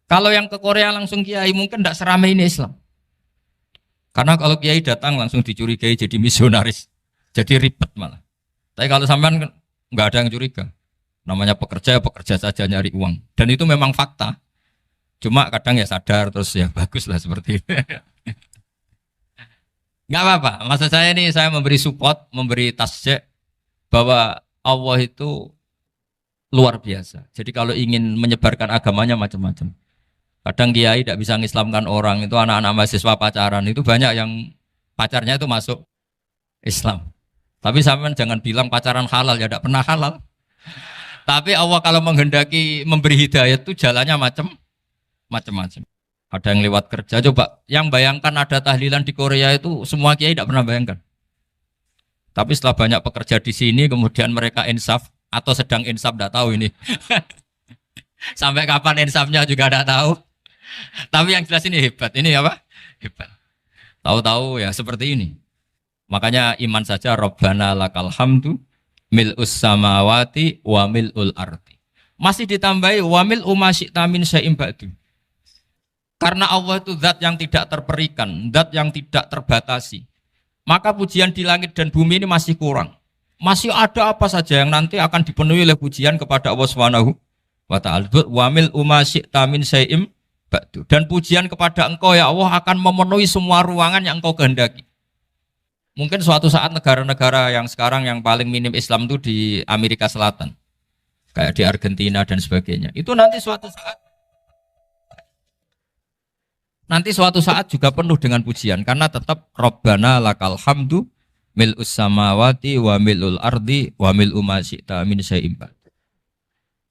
Kalau yang ke Korea langsung kiai mungkin tidak seramai ini Islam. Karena kalau kiai datang langsung dicurigai jadi misionaris. Jadi ribet malah. Tapi kalau sampean nggak ada yang curiga. Namanya pekerja, pekerja saja nyari uang. Dan itu memang fakta. Cuma kadang ya sadar terus ya bagus lah seperti itu. Nggak apa-apa. Maksud saya ini saya memberi support, memberi tasjek bahwa Allah itu luar biasa. Jadi kalau ingin menyebarkan agamanya macam-macam. Kadang kiai tidak bisa mengislamkan orang, itu anak-anak mahasiswa pacaran, itu banyak yang pacarnya itu masuk Islam. Tapi sampean jangan bilang pacaran halal, ya tidak pernah halal. Tapi Allah kalau menghendaki memberi hidayah itu jalannya macam-macam. Ada yang lewat kerja, coba yang bayangkan ada tahlilan di Korea itu semua kiai tidak pernah bayangkan. Tapi setelah banyak pekerja di sini, kemudian mereka insaf atau sedang insaf, tidak tahu ini. Sampai kapan insafnya juga tidak tahu. Tapi yang jelas ini hebat. Ini apa? Hebat. Tahu-tahu ya seperti ini. Makanya iman saja Rabbana lakal hamdu mil'us samawati wa mil'ul ardi. Masih ditambahi wa mil'u ma syi'ta min syai'im ba'du. Karena Allah itu zat yang tidak terperikan, zat yang tidak terbatasi. Maka pujian di langit dan bumi ini masih kurang. Masih ada apa saja yang nanti akan dipenuhi oleh pujian kepada Allah Subhanahu wa ta'ala. Wa mil'u ma syi'ta min syai'im ba'du. Dan pujian kepada Engkau ya Allah akan memenuhi semua ruangan yang Engkau kehendaki. Mungkin suatu saat negara-negara yang sekarang yang paling minim Islam itu di Amerika Selatan. Kayak di Argentina dan sebagainya. Itu nanti suatu saat nanti suatu saat juga penuh dengan pujian karena tetap Rabbana lakal hamdu mil'us samawati wa mil'ul ardi wa mil'u ma syi'ta min syai'in ba'd.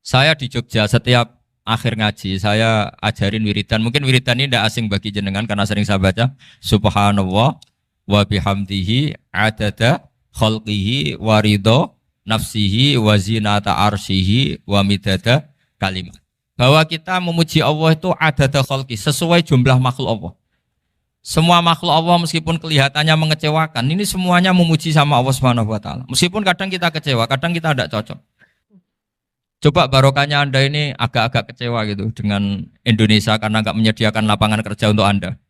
Saya di Jogja setiap akhir ngaji saya ajarin wiridan. Mungkin wiridan ini tidak asing bagi jenengan karena sering saya baca subhanallah wa bihamdihi adada khalqihi wa ridha nafsihi wa zinata arsyihi wa midada kalimat. Bahwa kita memuji Allah itu adada khalqi sesuai jumlah makhluk Allah. Semua makhluk Allah meskipun kelihatannya mengecewakan, ini semuanya memuji sama Allah Subhanahu wa taala. Meskipun kadang kita kecewa, kadang kita tidak cocok. Coba barokahnya Anda ini agak-agak kecewa gitu dengan Indonesia karena nggak menyediakan lapangan kerja untuk Anda.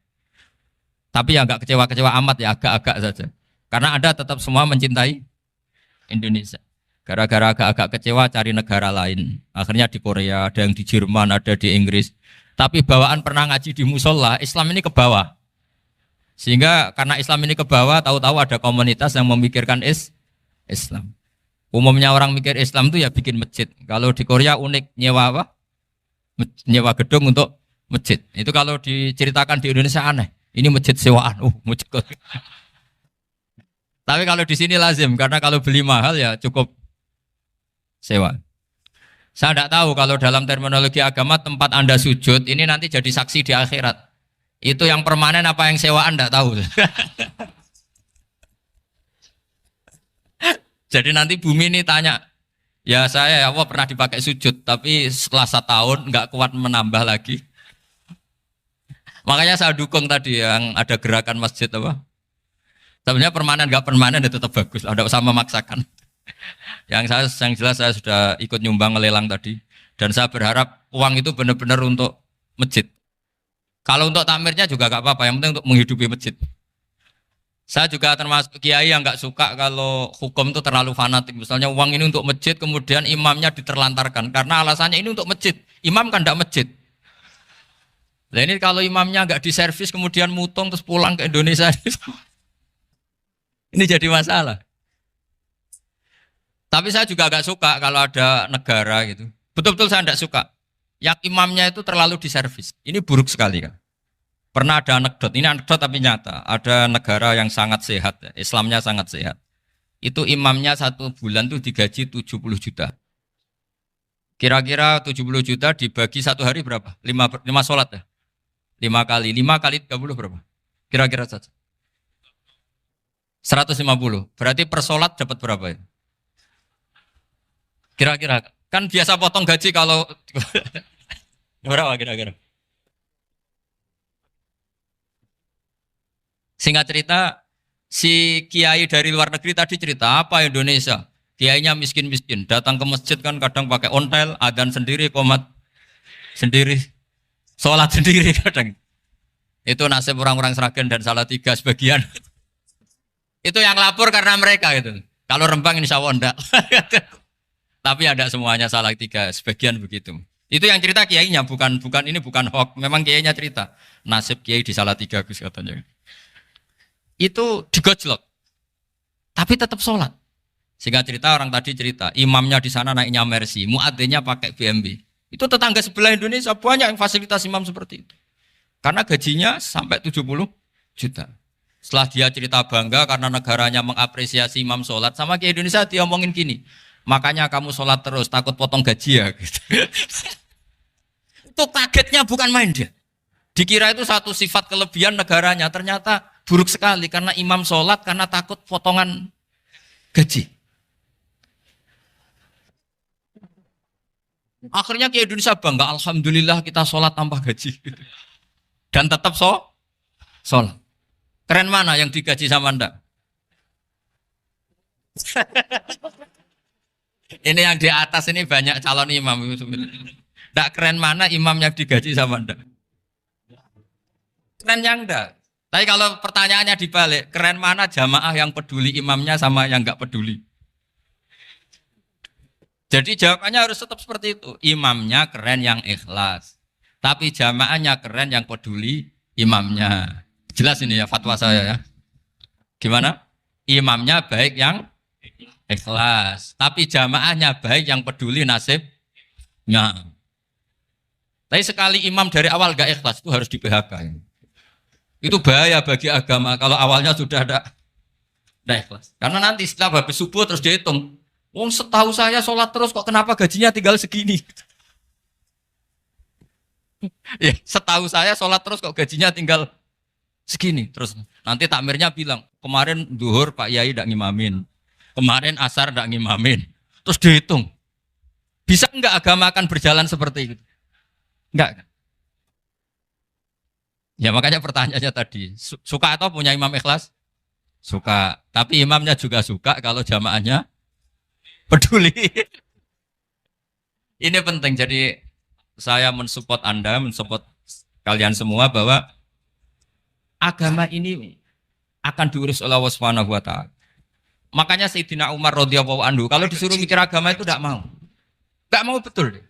Tapi ya nggak kecewa-kecewa amat ya, agak-agak saja. Karena Anda tetap semua mencintai Indonesia. Gara-gara agak-agak kecewa cari negara lain. Akhirnya di Korea, ada yang di Jerman, ada di Inggris. Tapi bawaan pernah ngaji di musola, Islam ini ke bawah. Sehingga karena Islam ini ke bawah, tahu-tahu ada komunitas yang memikirkan Islam. Umumnya orang mikir Islam itu ya bikin masjid. Kalau di Korea unik, nyewa apa? Nyewa gedung untuk masjid. Itu kalau diceritakan di Indonesia aneh. Ini masjid sewaan. Masjid. Tapi kalau di sini lazim, karena kalau beli mahal ya cukup sewa. Saya tidak tahu kalau dalam terminologi agama tempat Anda sujud ini nanti jadi saksi di akhirat. Itu yang permanen apa yang sewaan tidak tahu. Jadi nanti bumi ini tanya, ya saya ya Allah pernah dipakai sujud, tapi setelah 1 tahun nggak kuat menambah lagi. Makanya saya dukung tadi yang ada gerakan masjid apa. Sebenarnya permanen nggak permanen itu tetap bagus, tidak usah memaksakan. Yang jelas saya sudah ikut nyumbang lelang tadi, dan saya berharap uang itu benar-benar untuk masjid. Kalau untuk takmirnya juga nggak apa-apa, yang penting untuk menghidupi masjid. Saya juga termasuk kiai yang nggak suka kalau hukum itu terlalu fanatik. Misalnya uang ini untuk masjid, kemudian imamnya diterlantarkan. Karena alasannya ini untuk masjid. Imam kan tidak masjid. Nah ini kalau imamnya nggak diservis, kemudian mutung terus pulang ke Indonesia. Ini jadi masalah. Tapi saya juga nggak suka kalau ada negara gitu. Betul-betul saya tidak suka. Yang imamnya itu terlalu diservis. Ini buruk sekali kan. Pernah ada anekdot, ini anekdot tapi nyata. Ada negara yang sangat sehat, Islamnya sangat sehat. Itu imamnya 1 bulan tuh digaji 70 juta. Kira-kira 70 juta dibagi 1 hari berapa? 5 sholat ya? 5 kali 30 berapa? Kira-kira saja. 150. Berarti per sholat dapat berapa ya? Kira-kira. Kan biasa potong gaji kalau... Berapa kira-kira? Singkat cerita, si kiai dari luar negeri tadi cerita apa Indonesia? Kiainya miskin-miskin, datang ke masjid kan kadang pakai ontel, adzan sendiri, qomat sendiri, sholat sendiri kadang. Itu nasib orang-orang Sragen dan Salatiga sebagian. Itu yang lapor karena mereka gitu. Kalau Rembang insya Allah enggak. Tapi ada semuanya Salatiga, sebagian begitu. Itu yang cerita kiainya, bukan ini bukan hoax, memang kiainya cerita. Nasib kiai di Salatiga Gus katanya. Itu digojlok, tapi tetap sholat. Sehingga cerita orang tadi cerita, imamnya di sana naiknya Mercy, muadzinnya pakai BMW. Itu tetangga sebelah Indonesia banyak yang fasilitas imam seperti itu. Karena gajinya sampai 70 juta. Setelah dia cerita bangga karena negaranya mengapresiasi imam sholat, sama ke Indonesia dia omongin gini, makanya kamu sholat terus, takut potong gaji ya. Gitu. Itu kagetnya bukan main dia. Dikira itu satu sifat kelebihan negaranya, ternyata buruk sekali karena imam sholat karena takut potongan gaji. Akhirnya ke Indonesia bangga, alhamdulillah kita sholat tambah gaji. Dan tetap sholat. Keren mana yang digaji sama Anda? Ini yang di atas ini banyak calon imam. Tidak keren mana imam yang digaji sama Anda? Keren yang enggak. Tapi kalau pertanyaannya dibalik, keren mana jamaah yang peduli imamnya sama yang enggak peduli? Jadi jawabannya harus tetap seperti itu. Imamnya keren yang ikhlas. Tapi jamaahnya keren yang peduli imamnya. Jelas ini ya fatwa saya ya. Gimana? Imamnya baik yang ikhlas. Tapi jamaahnya baik yang peduli nasibnya. Tapi sekali imam dari awal enggak ikhlas itu harus di PHK. Itu bahaya bagi agama kalau awalnya sudah ada ikhlas. Karena nanti setelah habis subuh terus dihitung. Wong setahu saya sholat terus kok kenapa gajinya tinggal segini? Ya, setahu saya sholat terus kok gajinya tinggal segini. Terus nanti takmirnya bilang, kemarin duhur Pak Yai tidak ngimamin. Kemarin asar tidak ngimamin. Terus dihitung. Bisa enggak agama akan berjalan seperti itu? Enggak kan? Ya makanya pertanyaannya tadi, suka atau punya imam ikhlas? Suka. Tapi imamnya juga suka kalau jamaahnya peduli. Ini penting. Jadi saya mensupport Anda, mensupport kalian semua bahwa agama ini akan diurus oleh Allah Subhanahu wa taala. Makanya Sayyidina Umar radhiyallahu anhu kalau disuruh mikir agama itu tidak mau. Enggak mau betul.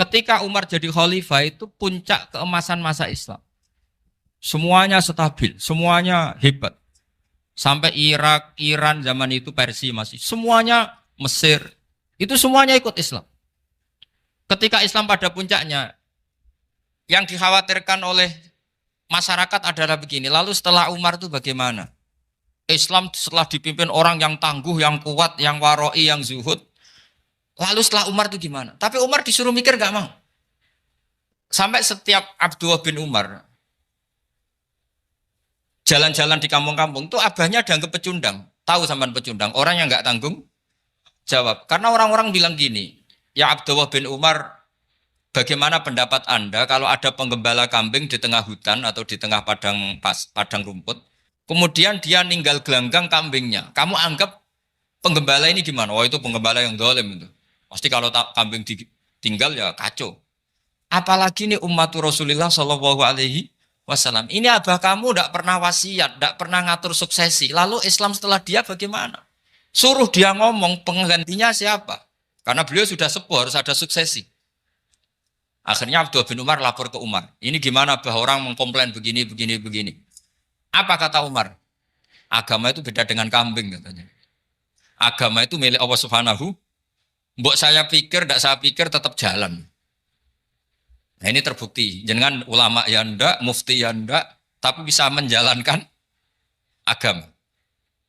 Ketika Umar jadi khalifah itu puncak keemasan masa Islam. Semuanya stabil, semuanya hebat. Sampai Irak, Iran zaman itu Persia masih. Semuanya Mesir. Itu semuanya ikut Islam. Ketika Islam pada puncaknya, yang dikhawatirkan oleh masyarakat adalah begini. Lalu setelah Umar itu bagaimana? Islam setelah dipimpin orang yang tangguh, yang kuat, yang waroi, yang zuhud. Lalu setelah Umar itu gimana? Tapi Umar disuruh mikir gak mau. Sampai setiap Abdullah bin Umar jalan-jalan di kampung-kampung itu abahnya dianggap pecundang. Tahu sampean pecundang? Orang yang gak tanggung jawab. Karena orang-orang bilang gini, ya Abdullah bin Umar, bagaimana pendapat Anda kalau ada penggembala kambing di tengah hutan atau di tengah padang rumput, kemudian dia ninggal gelanggang kambingnya. Kamu anggap penggembala ini gimana? Oh itu penggembala yang dolim itu. Pasti kalau kambing ditinggal ya kacau. Apalagi ini ummatu Rasulullah Shallallahu Alaihi Wasallam. Ini abah kamu tidak pernah wasiat, tidak pernah ngatur suksesi. Lalu Islam setelah dia bagaimana? Suruh dia ngomong penggantinya siapa? Karena beliau sudah sepuh harus ada suksesi. Akhirnya Abdullah bin Umar lapor ke Umar. Ini gimana bah orang mengkomplain begini. Apa kata Umar? Agama itu beda dengan kambing katanya. Agama itu milik Allah Subhanahu. Mbok saya pikir, tidak saya pikir tetap jalan. Nah ini terbukti. Jangan ulama ya ndak, mufti ya ndak, tapi bisa menjalankan agama.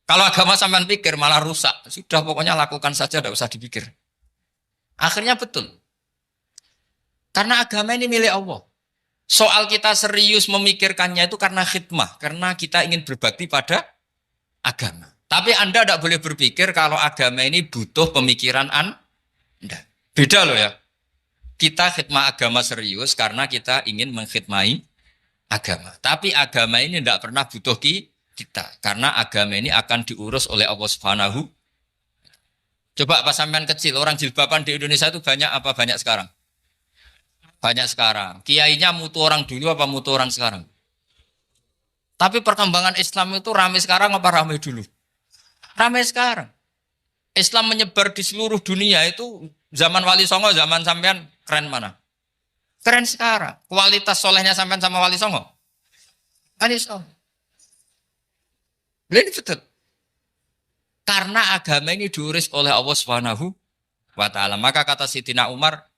Kalau agama sampean pikir malah rusak. Sudah pokoknya lakukan saja, tidak usah dipikir. Akhirnya betul. Karena agama ini milik Allah. Soal kita serius memikirkannya itu karena khidmah. Karena kita ingin berbakti pada agama. Tapi Anda tidak boleh berpikir kalau agama ini butuh pemikiran Anda. Beda loh ya. Kita khidmah agama serius karena kita ingin mengkhidmai agama. Tapi agama ini tidak pernah butuh kita. Karena agama ini akan diurus oleh Allah Subhanahu. Coba pas sampean kecil, orang jilbaban di Indonesia itu banyak apa banyak sekarang? Banyak sekarang. Kiainya mutu orang dulu apa mutu orang sekarang? Tapi perkembangan Islam itu ramai sekarang apa ramai dulu? Ramai sekarang. Islam menyebar di seluruh dunia itu zaman Wali Songo, zaman sampean keren mana? Keren sekarang. Kualitas solehnya sampean sama Wali Songo? Wali Songo. Ini betul. Karena agama ini diurus oleh Allah Subhanahu wa taala. Maka kata Sayyidina Umar,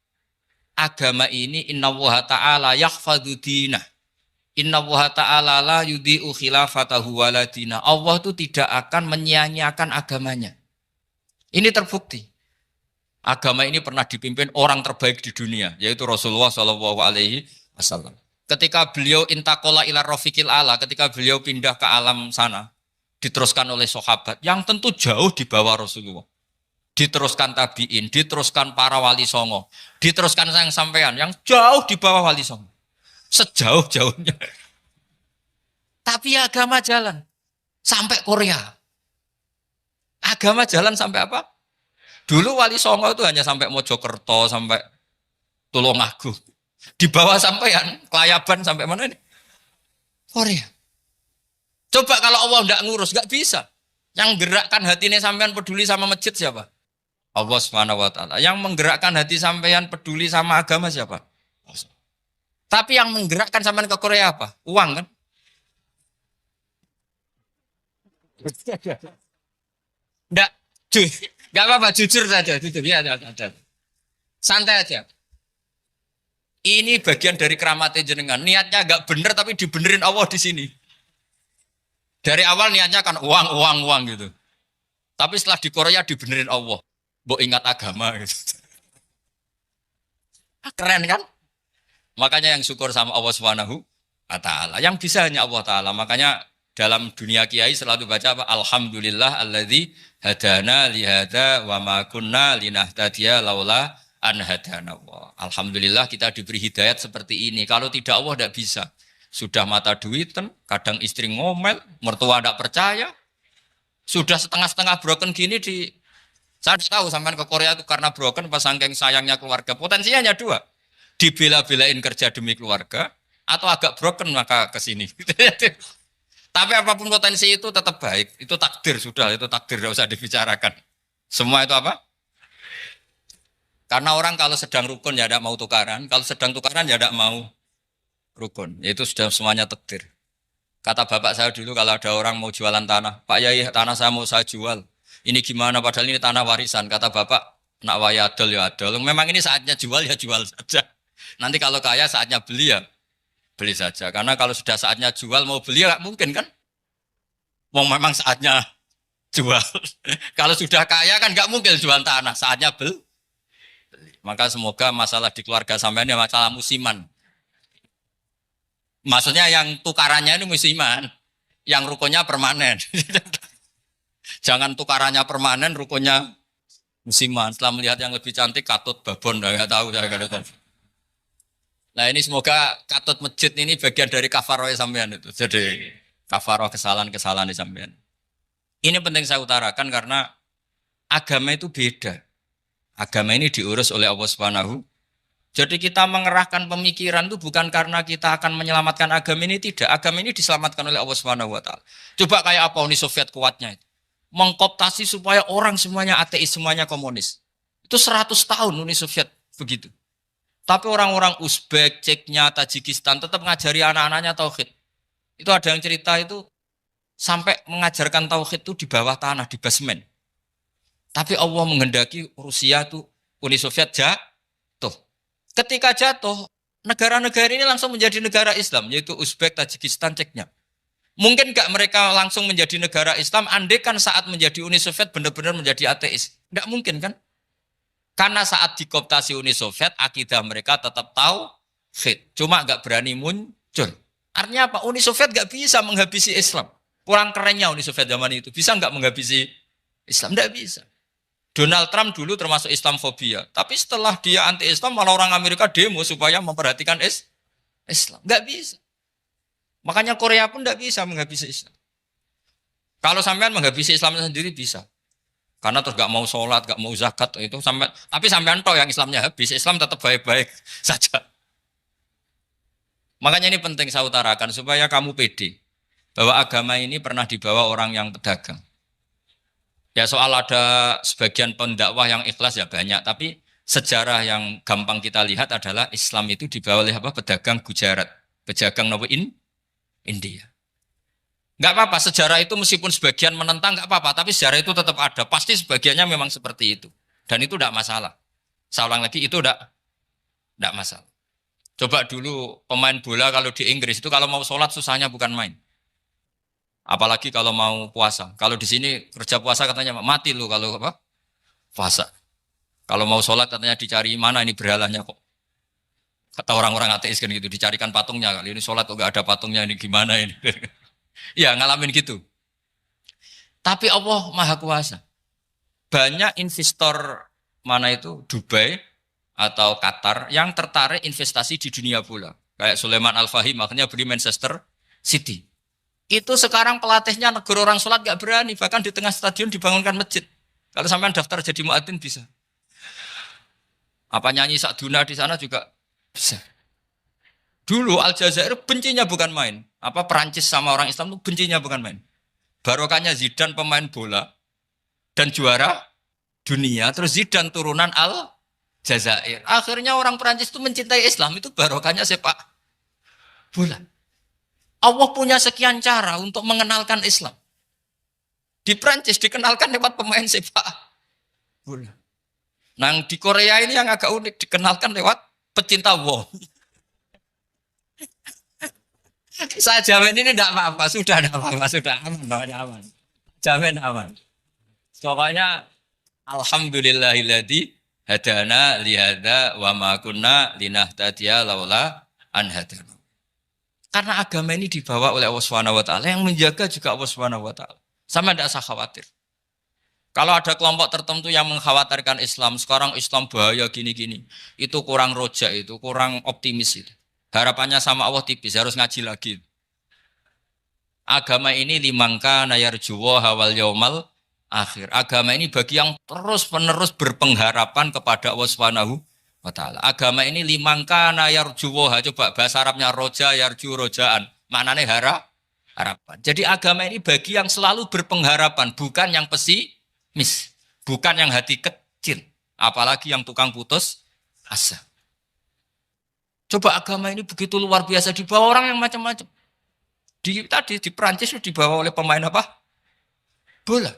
agama ini innallaha ta'ala yahfadhu dinah. Innallaha ta'ala la yudhi'u khilafatahu waladina. Allah itu tidak akan menyia-nyiakan agamanya. Ini terbukti. Agama ini pernah dipimpin orang terbaik di dunia, yaitu Rasulullah Shallallahu Alaihi Wasallam. Ketika beliau intakola ila rofiqil ala, ketika beliau pindah ke alam sana, diteruskan oleh sahabat yang tentu jauh di bawah Rasulullah. Diteruskan tabiin, diteruskan para wali songo, diteruskan sayang sampean yang jauh di bawah wali songo. Sejauh-jauhnya. Tapi agama jalan sampai Korea. Agama jalan sampai apa? Dulu Wali Songo itu hanya sampai Mojokerto, sampai Tulungagung. Di bawah sampean, Kelayaban sampai mana ini? Korea. Coba kalau Allah tidak ngurus, nggak bisa. Yang gerakkan hatinya sampean peduli sama masjid siapa? Allah Subhanahu wa taala. Yang menggerakkan hati sampean peduli sama agama siapa? Tapi yang menggerakkan sampean ke Korea apa? Uang kan? Enggak, enggak apa-apa, jujur saja, jujur ya, santai aja. Ini bagian dari keramatnya jenengan. Niatnya agak bener tapi dibenerin Allah di sini. Dari awal niatnya kan uang, uang, uang gitu. Tapi setelah di Korea dibenerin Allah. Mbok ingat agama gitu. Keren kan? Makanya yang syukur sama Allah Subhanahu wa taala. Yang bisa hanya Allah taala. Makanya dalam dunia kiai selalu baca apa? Alhamdulillah alladzi hadana li hadza wa ma kunna linahtadiya laula an hadana Allah. Alhamdulillah kita diberi hidayat seperti ini. Kalau tidak Allah tidak bisa. Sudah mata duitan, kadang istri ngomel, mertua tidak percaya. Sudah setengah-setengah broken gini di saya tahu sampean ke Korea itu karena broken pas saking sayangnya keluarga. Potensinya hanya dua. Dibela-belain kerja demi keluarga atau agak broken maka ke sini. Tapi apapun potensi itu tetap baik. Itu takdir sudah, itu takdir tidak usah dibicarakan. Semua itu apa? Karena orang kalau sedang rukun ya tidak mau tukaran, kalau sedang tukaran ya tidak mau rukun. Itu sudah semuanya takdir. Kata bapak saya dulu kalau ada orang mau jualan tanah, Pak Yai tanah saya mau saya jual. Ini gimana padahal ini tanah warisan. Kata bapak, nak waya adol ya adol. Memang ini saatnya jual ya jual saja. Nanti kalau kaya saatnya beli ya beli saja. Karena kalau sudah saatnya jual mau beli ya gak mungkin kan. Mau memang saatnya jual. Kalau sudah kaya kan gak mungkin jual tanah. Saatnya beli. Maka semoga masalah di keluarga sampean ya masalah musiman. Maksudnya yang tukarannya ini musiman. Yang rukunnya permanen. Jangan tukarannya permanen, rukunnya musiman. Setelah melihat yang lebih cantik, katut babon, nggak tahu saya nggak tahu. Nah ini semoga katut masjid ini bagian dari kafaroh sampean itu. Jadi kafaroh kesalahan-kesalahan di sampean. Ini penting saya utarakan karena agama itu beda. Agama ini diurus oleh Allah Subhanahu. Jadi kita mengerahkan pemikiran itu bukan karena kita akan menyelamatkan agama ini, tidak. Agama ini diselamatkan oleh Allah Subhanahu Wa Taala. Coba kayak apa Uni Soviet kuatnya itu. Mengkooptasi supaya orang semuanya ateis, semuanya komunis. Itu 100 tahun Uni Soviet begitu. Tapi orang-orang Uzbek, Ceknya, Tajikistan tetap mengajari anak-anaknya tauhid. Itu ada yang cerita itu sampai mengajarkan tauhid itu di bawah tanah, di basement. Tapi Allah menghendaki Rusia itu Uni Soviet jatuh. Ketika jatuh, negara-negara ini langsung menjadi negara Islam, yaitu Uzbek, Tajikistan, Ceknya. Mungkin gak mereka langsung menjadi negara Islam, andai kan saat menjadi Uni Soviet benar-benar menjadi ateis. Tidak mungkin kan? Karena saat dikooptasi Uni Soviet, akidah mereka tetap tauhid. Cuma gak berani muncul. Artinya apa? Uni Soviet gak bisa menghabisi Islam. Kurang kerennya Uni Soviet zaman itu. Bisa gak menghabisi Islam? Tidak bisa. Donald Trump dulu termasuk Islamfobia. Tapi setelah dia anti-Islam, malah orang Amerika demo supaya memperhatikan Islam. Gak bisa. Makanya Korea pun tidak bisa menghabisi Islam. Kalau sampean menghabisi Islam sendiri bisa. Karena terus gak mau sholat, gak mau zakat itu sampai. Tapi sampean toh yang Islamnya habis, Islam tetap baik-baik saja. Makanya ini penting saya utarakan supaya kamu pede bahwa agama ini pernah dibawa orang yang pedagang. Ya soal ada sebagian pendakwah yang ikhlas ya banyak, tapi sejarah yang gampang kita lihat adalah Islam itu dibawa oleh apa? Pedagang Gujarat, pedagang India. Enggak apa-apa, sejarah itu meskipun sebagian menentang enggak apa-apa, tapi sejarah itu tetap ada. Pasti sebagiannya memang seperti itu. Dan itu enggak masalah. Saya ulang lagi, itu enggak masalah. Coba dulu pemain bola kalau di Inggris itu kalau mau sholat susahnya bukan main. Apalagi kalau mau puasa. Kalau di sini kerja puasa katanya mati lu kalau apa? Puasa. Kalau mau sholat katanya dicari mana ini berhalanya kok. Kata orang-orang ateis kan gitu, dicarikan patungnya. Kali ini sholat kok gak ada patungnya, ini gimana ini. Ya ngalamin gitu. Tapi Allah Maha Kuasa. Banyak investor mana itu, Dubai atau Qatar, yang tertarik investasi di dunia bola. Kayak Sulaiman Al-Fahim, makanya beli Manchester City. Itu sekarang pelatihnya negara orang sholat gak berani, bahkan di tengah stadion dibangunkan masjid. Kalau sampai daftar jadi muadzin bisa. Apa nyanyi Sakduna di sana juga bisa. Dulu Aljazair bencinya bukan main. Apa Perancis sama orang Islam itu bencinya bukan main. Barokahnya Zidane pemain bola dan juara dunia. Terus Zidane turunan Aljazair. Akhirnya orang Perancis itu mencintai Islam. Itu barokahnya sepak bola. Allah punya sekian cara untuk mengenalkan Islam. Di Perancis dikenalkan lewat pemain sepak bola. Nah di Korea ini yang agak unik dikenalkan lewat pecinta wong. Saya jamin ini tidak apa-apa, sudah tidak apa-apa, sudah aman, pokoknya aman. Jamin aman. Pokoknya alhamdulillahilladzi hadana lihada wa ma kunna linahtadiya laula an hadana. Karena agama ini dibawa oleh Allah Subhanahu wa taala, yang menjaga juga Allah Subhanahu wa taala. Sama tidak usah khawatir. Kalau ada kelompok tertentu yang mengkhawatirkan Islam, sekarang Islam bahaya gini-gini, itu kurang rojak, itu kurang optimis itu. Harapannya sama Allah tipis, harus ngaji lagi. Agama ini limangka nayarjuwa hawal yaumal akhir. Agama ini bagi yang terus-menerus berpengharapan kepada Allah Subhanahu wa taala. Agama ini limangka nayarjuwa, coba bahasa Arabnya roja yarju rojaan. Maknanya harapan. Jadi agama ini bagi yang selalu berpengharapan, bukan yang pesimis, bukan yang hati kecil, apalagi yang tukang putus asa. Coba agama ini begitu luar biasa dibawa orang yang macam-macam. Tadi di Perancis dibawa oleh pemain apa? Bola.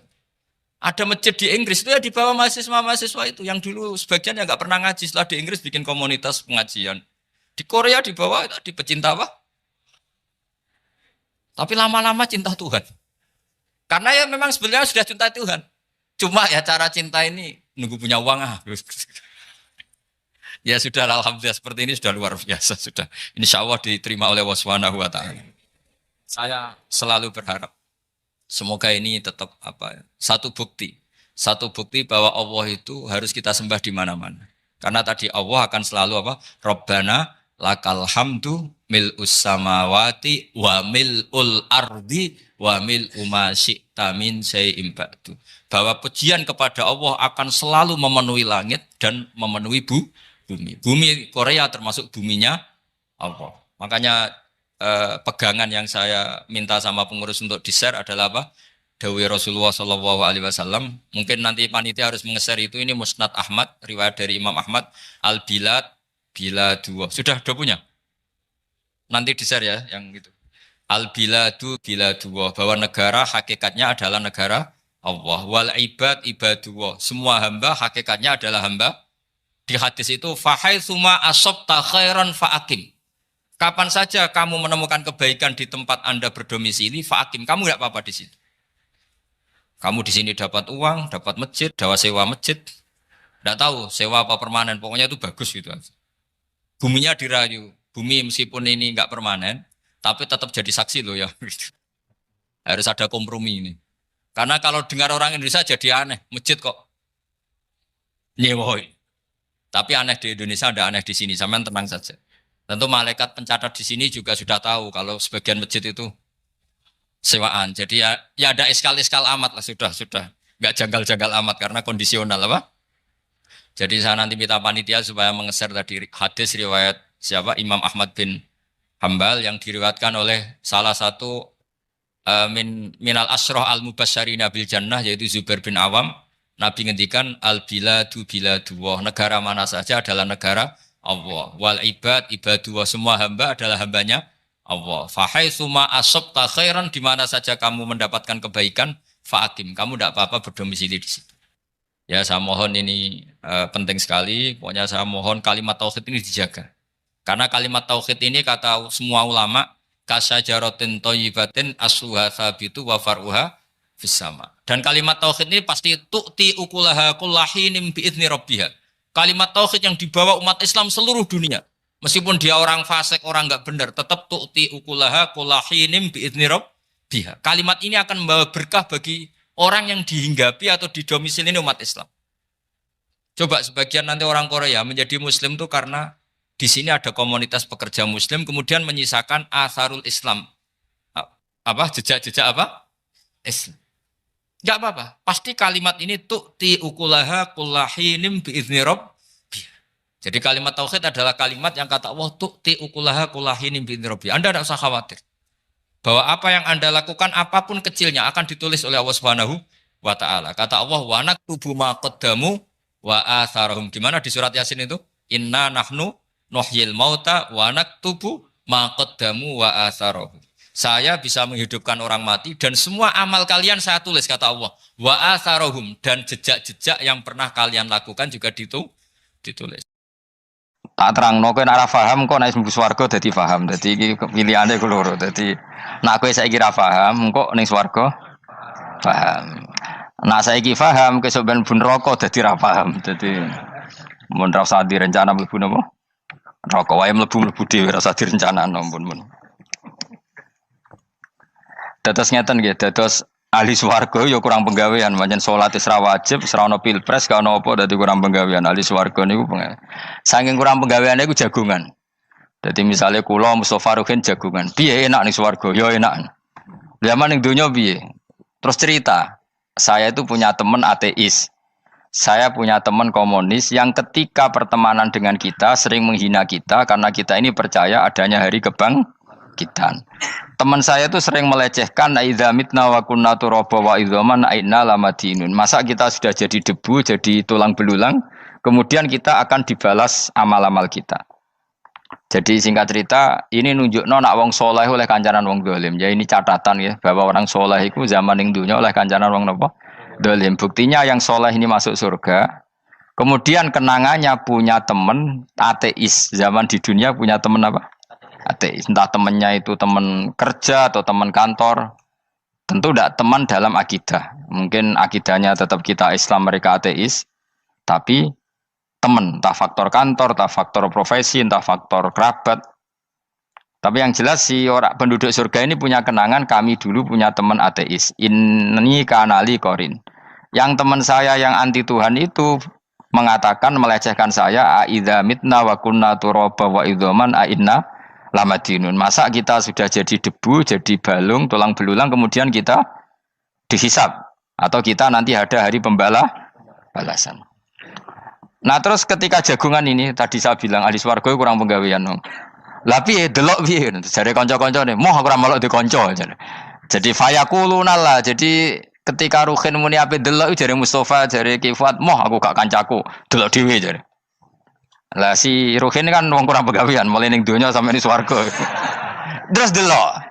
Ada masjid di Inggris itu ya dibawa mahasiswa-mahasiswa itu yang dulu sebagian yang nggak pernah ngaji, setelah di Inggris bikin komunitas pengajian. Di Korea dibawa di pecinta apa? Tapi lama-lama cinta Tuhan. Karena ya memang sebenarnya sudah cinta Tuhan. Cuma ya cara cinta ini nunggu punya uang Ya sudah, alhamdulillah seperti ini sudah luar biasa sudah. Insya Allah diterima oleh Allah Subhanahu wa taala. Saya selalu berharap semoga ini tetap satu bukti bahwa Allah itu harus kita sembah di mana-mana. Karena tadi Allah akan selalu Rabbana lakal hamdu mil'us samawati wa mil'ul ardi wa mil'u ma syi'ta min syai'in ba'du. Bahwa pujian kepada Allah akan selalu memenuhi langit dan memenuhi bumi. Bumi Korea termasuk buminya Allah. Makanya pegangan yang saya minta sama pengurus untuk di-share adalah Dawi Rasulullah Shallallahu Alaihi Wasallam. Mungkin nanti panitia harus menge-share itu. Ini Musnad Ahmad, riwayat dari Imam Ahmad. Al-Bilad bila dua. Sudah punya? Nanti di-share ya yang gitu. Al-biladu bila dua. Bahwa negara hakikatnya adalah negara Allah. Wal ibad ibadullah. Semua hamba hakikatnya adalah hamba. Di hadis itu fahaitsuma asabta khairan fa'akim. Kapan saja kamu menemukan kebaikan di tempat Anda berdomisili, fa'akim. Kamu enggak apa-apa di situ. Kamu di sini dapat uang, dapat masjid, dapat sewa masjid. Enggak tahu sewa apa permanen, pokoknya itu bagus gitu aja. Buminya dirayu. Bumi meskipun ini enggak permanen, tapi tetap jadi saksi loh ya. Harus ada kompromi ini. Karena kalau dengar orang Indonesia jadi aneh, masjid kok nyewoi. Tapi aneh di Indonesia, ada aneh di sini, sampean tenang saja. Tentu malaikat pencatat di sini juga sudah tahu kalau sebagian masjid itu sewaan. Jadi ya ada eskal-eskal amat lah, sudah. Enggak janggal-janggal amat karena kondisional Jadi saya nanti minta panitia supaya mengeser tadi hadis riwayat siapa? Imam Ahmad bin Hambal yang diriwayatkan oleh salah satu minal asroh al-mubasyarina bil jannah yaitu Zubair bin Awam. Nabi ngendikan al-biladu biladullah. Negara mana saja adalah negara Allah. Wal ibad ibadullah. Semua hamba adalah hambanya Allah. Fahaitsuma asabta khairan, di mana saja kamu mendapatkan kebaikan, fa'akim. Kamu tidak apa-apa berdomisili di situ. Ya saya mohon ini penting sekali. Pokoknya saya mohon kalimat tauhid ini dijaga. Karena kalimat tauhid ini kata semua ulama, kasyajaratin thayyibatin asluha tsabitu wa far'uha fis sama. Dan kalimat tauhid ini pasti tu'ti ukulaha kullahinim bi'izni rabbiha. Kalimat tauhid yang dibawa umat Islam seluruh dunia. Meskipun dia orang fasik, orang enggak benar, tetap tu'ti ukulaha kullahinim bi'izni rabbiha. Kalimat ini akan membawa berkah bagi orang yang dihinggapi atau didomisili umat Islam. Coba sebagian nanti orang Korea menjadi muslim itu karena di sini ada komunitas pekerja muslim kemudian menyisakan atharul Islam. Jejak-jejak Islam. Enggak apa-apa. Pasti kalimat ini tu'ti ukulaha kullahinim bi'izni rabbiha. Jadi kalimat tauhid adalah kalimat yang kata Allah tu'ti ukulaha kullahinim bi'izni rabbiha. Anda tidak usah khawatir. Bahwa apa yang Anda lakukan apapun kecilnya akan ditulis oleh Allah Subhanahu wa taala. Kata Allah wa naktubu ma qaddamu wa atharahum. Gimana di surat Yasin itu? Inna nahnu nuhyil mauta wa naktubu ma qaddamu wa atharahum. Saya bisa menghidupkan orang mati dan semua amal kalian saya tulis kata Allah. Wa atharahum, dan jejak-jejak yang pernah kalian lakukan juga ditulis. Tak terangno kowe nek ora paham kok nek mlebu swarga dadi paham. Dadi iki pilihane ku loro. Dadi nek kowe saiki ra paham kok ning swarga paham. Nek saiki paham kesuk ben mlebu neraka dadi ra paham. Dadi mun ra usah direncana mlebu napa? Neraka wae mlebu dhewe ra usah direncanakno mun. Dados ngeten nggih, dados ahli swarga ya kurang penggawean, pancen salat wis ra wajib, wis ra ono pilpres, gak ono apa dadi kurang penggawean. Ahli swarga niku saking kurang penggaweane iku jagungan. Dadi misale kula Mustofa Ruhin jagungan. Piye enak ning swarga? Ya enak. Zaman ning donya piye? Terus cerita, saya itu punya teman ateis. Saya punya teman komunis yang ketika pertemanan dengan kita sering menghina kita karena kita ini percaya adanya hari kebangkitan. Teman saya itu sering melecehkan idza mitna wa kunna turaba wa idzaman aina lamadinun. Masa kita sudah jadi debu, jadi tulang belulang, kemudian kita akan dibalas amal-amal kita. Jadi singkat cerita, ini nunjukno nak wong soleh oleh kancanan wong dolim. Ya ini catatan ya bahwa orang soleh itu zaman ning dunya oleh kancanan wong napa? Dolim. Buktinya yang soleh ini masuk surga. Kemudian kenangannya punya teman ateis. Zaman di dunia punya teman apa? Ateis. Entah temannya itu teman kerja atau teman kantor. Tentu tidak teman dalam akidah. Mungkin akidahnya tetap kita Islam, mereka ateis. Tapi teman, entah faktor kantor, entah faktor profesi, entah faktor kerabat. Tapi yang jelas si orang penduduk surga ini punya kenangan, kami dulu punya teman ateis. Ini kanali korin. Yang teman saya yang anti Tuhan itu mengatakan, melecehkan saya, aidza mitna wa kunna turaba wa idzaman aina lamadinun. Masa kita sudah jadi debu, jadi balung, tulang belulang, kemudian kita dihisab. Atau kita nanti ada hari balasan. Nah terus ketika jagungan ini, tadi saya bilang, ahli swarga kurang penggawean. Lah piye delok piye jare kanca-kancane moh aku ora melok di kanca jadi fayaquluna lah. Jadi ketika Ruhin muni ape delok jare Mustofa jare Kifat moh aku gak kancaku delok dhewe jare. Lah si Ruhin kan wong kurang pegawean mulai ning donya sampe ning swarga terus delok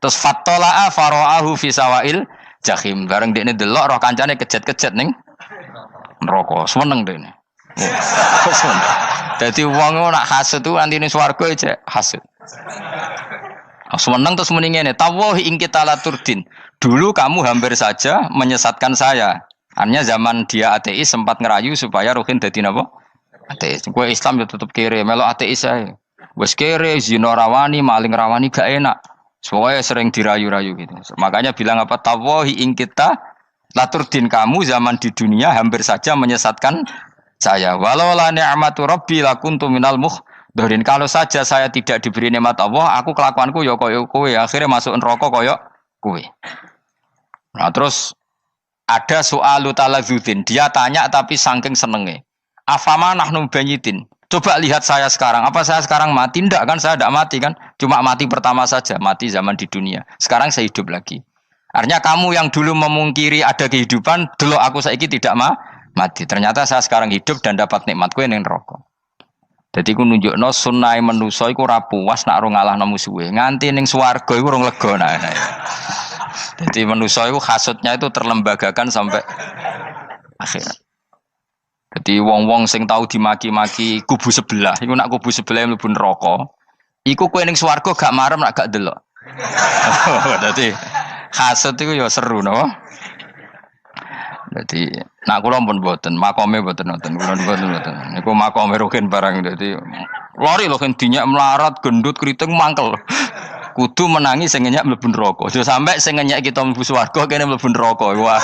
terus fattala'a fara'ahu fi sawail jahim bareng dekne delok roh kancane kejet-kejet ning neraka seneng dekne. Jadi wong nak hasud tu nanti ning swarga aja hasud. Seneng terus muni ngene, tawahi ing kita laturdin. Dulu kamu hampir saja menyesatkan saya. Artinya zaman dia ateis sempat ngerayu supaya Ruhin dadi napa? Ateis. Kowe Islam ya tetep kere, melok ateis ae. Wis kere, zina rawani, maling rawani gak enak. Soalnya sering dirayu-rayu gitu. Makanya bilang apa? Tawahi ing kita laturdin, kamu zaman di dunia hampir saja menyesatkan saya. Walau la ni'matu rabbi lakuntu minal muhdharin. Kalau saja saya tidak diberi nikmat Allah, aku kelakuanku ya koyo kowe, akhirnya masuk neraka koyo kowe. Nah, terus ada soalu taladzudin. Dia tanya tapi saking senenge. Afama nahnu banyitin. Coba lihat saya sekarang. Apa saya sekarang mati? Tidak kan, saya tidak mati kan. Cuma mati pertama saja, mati zaman di dunia. Sekarang saya hidup lagi. Artinya kamu yang dulu memungkiri ada kehidupan, dulu aku saiki tidak mati. Ternyata saya sekarang hidup dan dapat nikmat kowe ning neraka. Dadi ku nunjukno sunnahe manusa iku ora puas nak ora ngalahno musuhe. Nganti ning swarga iku ora lega nah. Dadi manusa iku hasudnya itu terlembagakan sampai akhirat. Dadi wong-wong sing tahu dimaki-maki kubu sebelah, iku nak kubu sebelah mlebu neraka, iku kowe ning swarga gak marem nak gak delok. Dadi hasud iku ya seru no. Jadi, nak kula pun boten, makome boten nonton, kula boten. Niku makome Ruhin barang dadi lari lho kan dinyak melarat, gendut, kriting mangkel. Kudu menangi sing ngenyak mlebu neraka. Aja sampe sing ngenyak kita mlebu swarga kene mlebu neraka. Wah,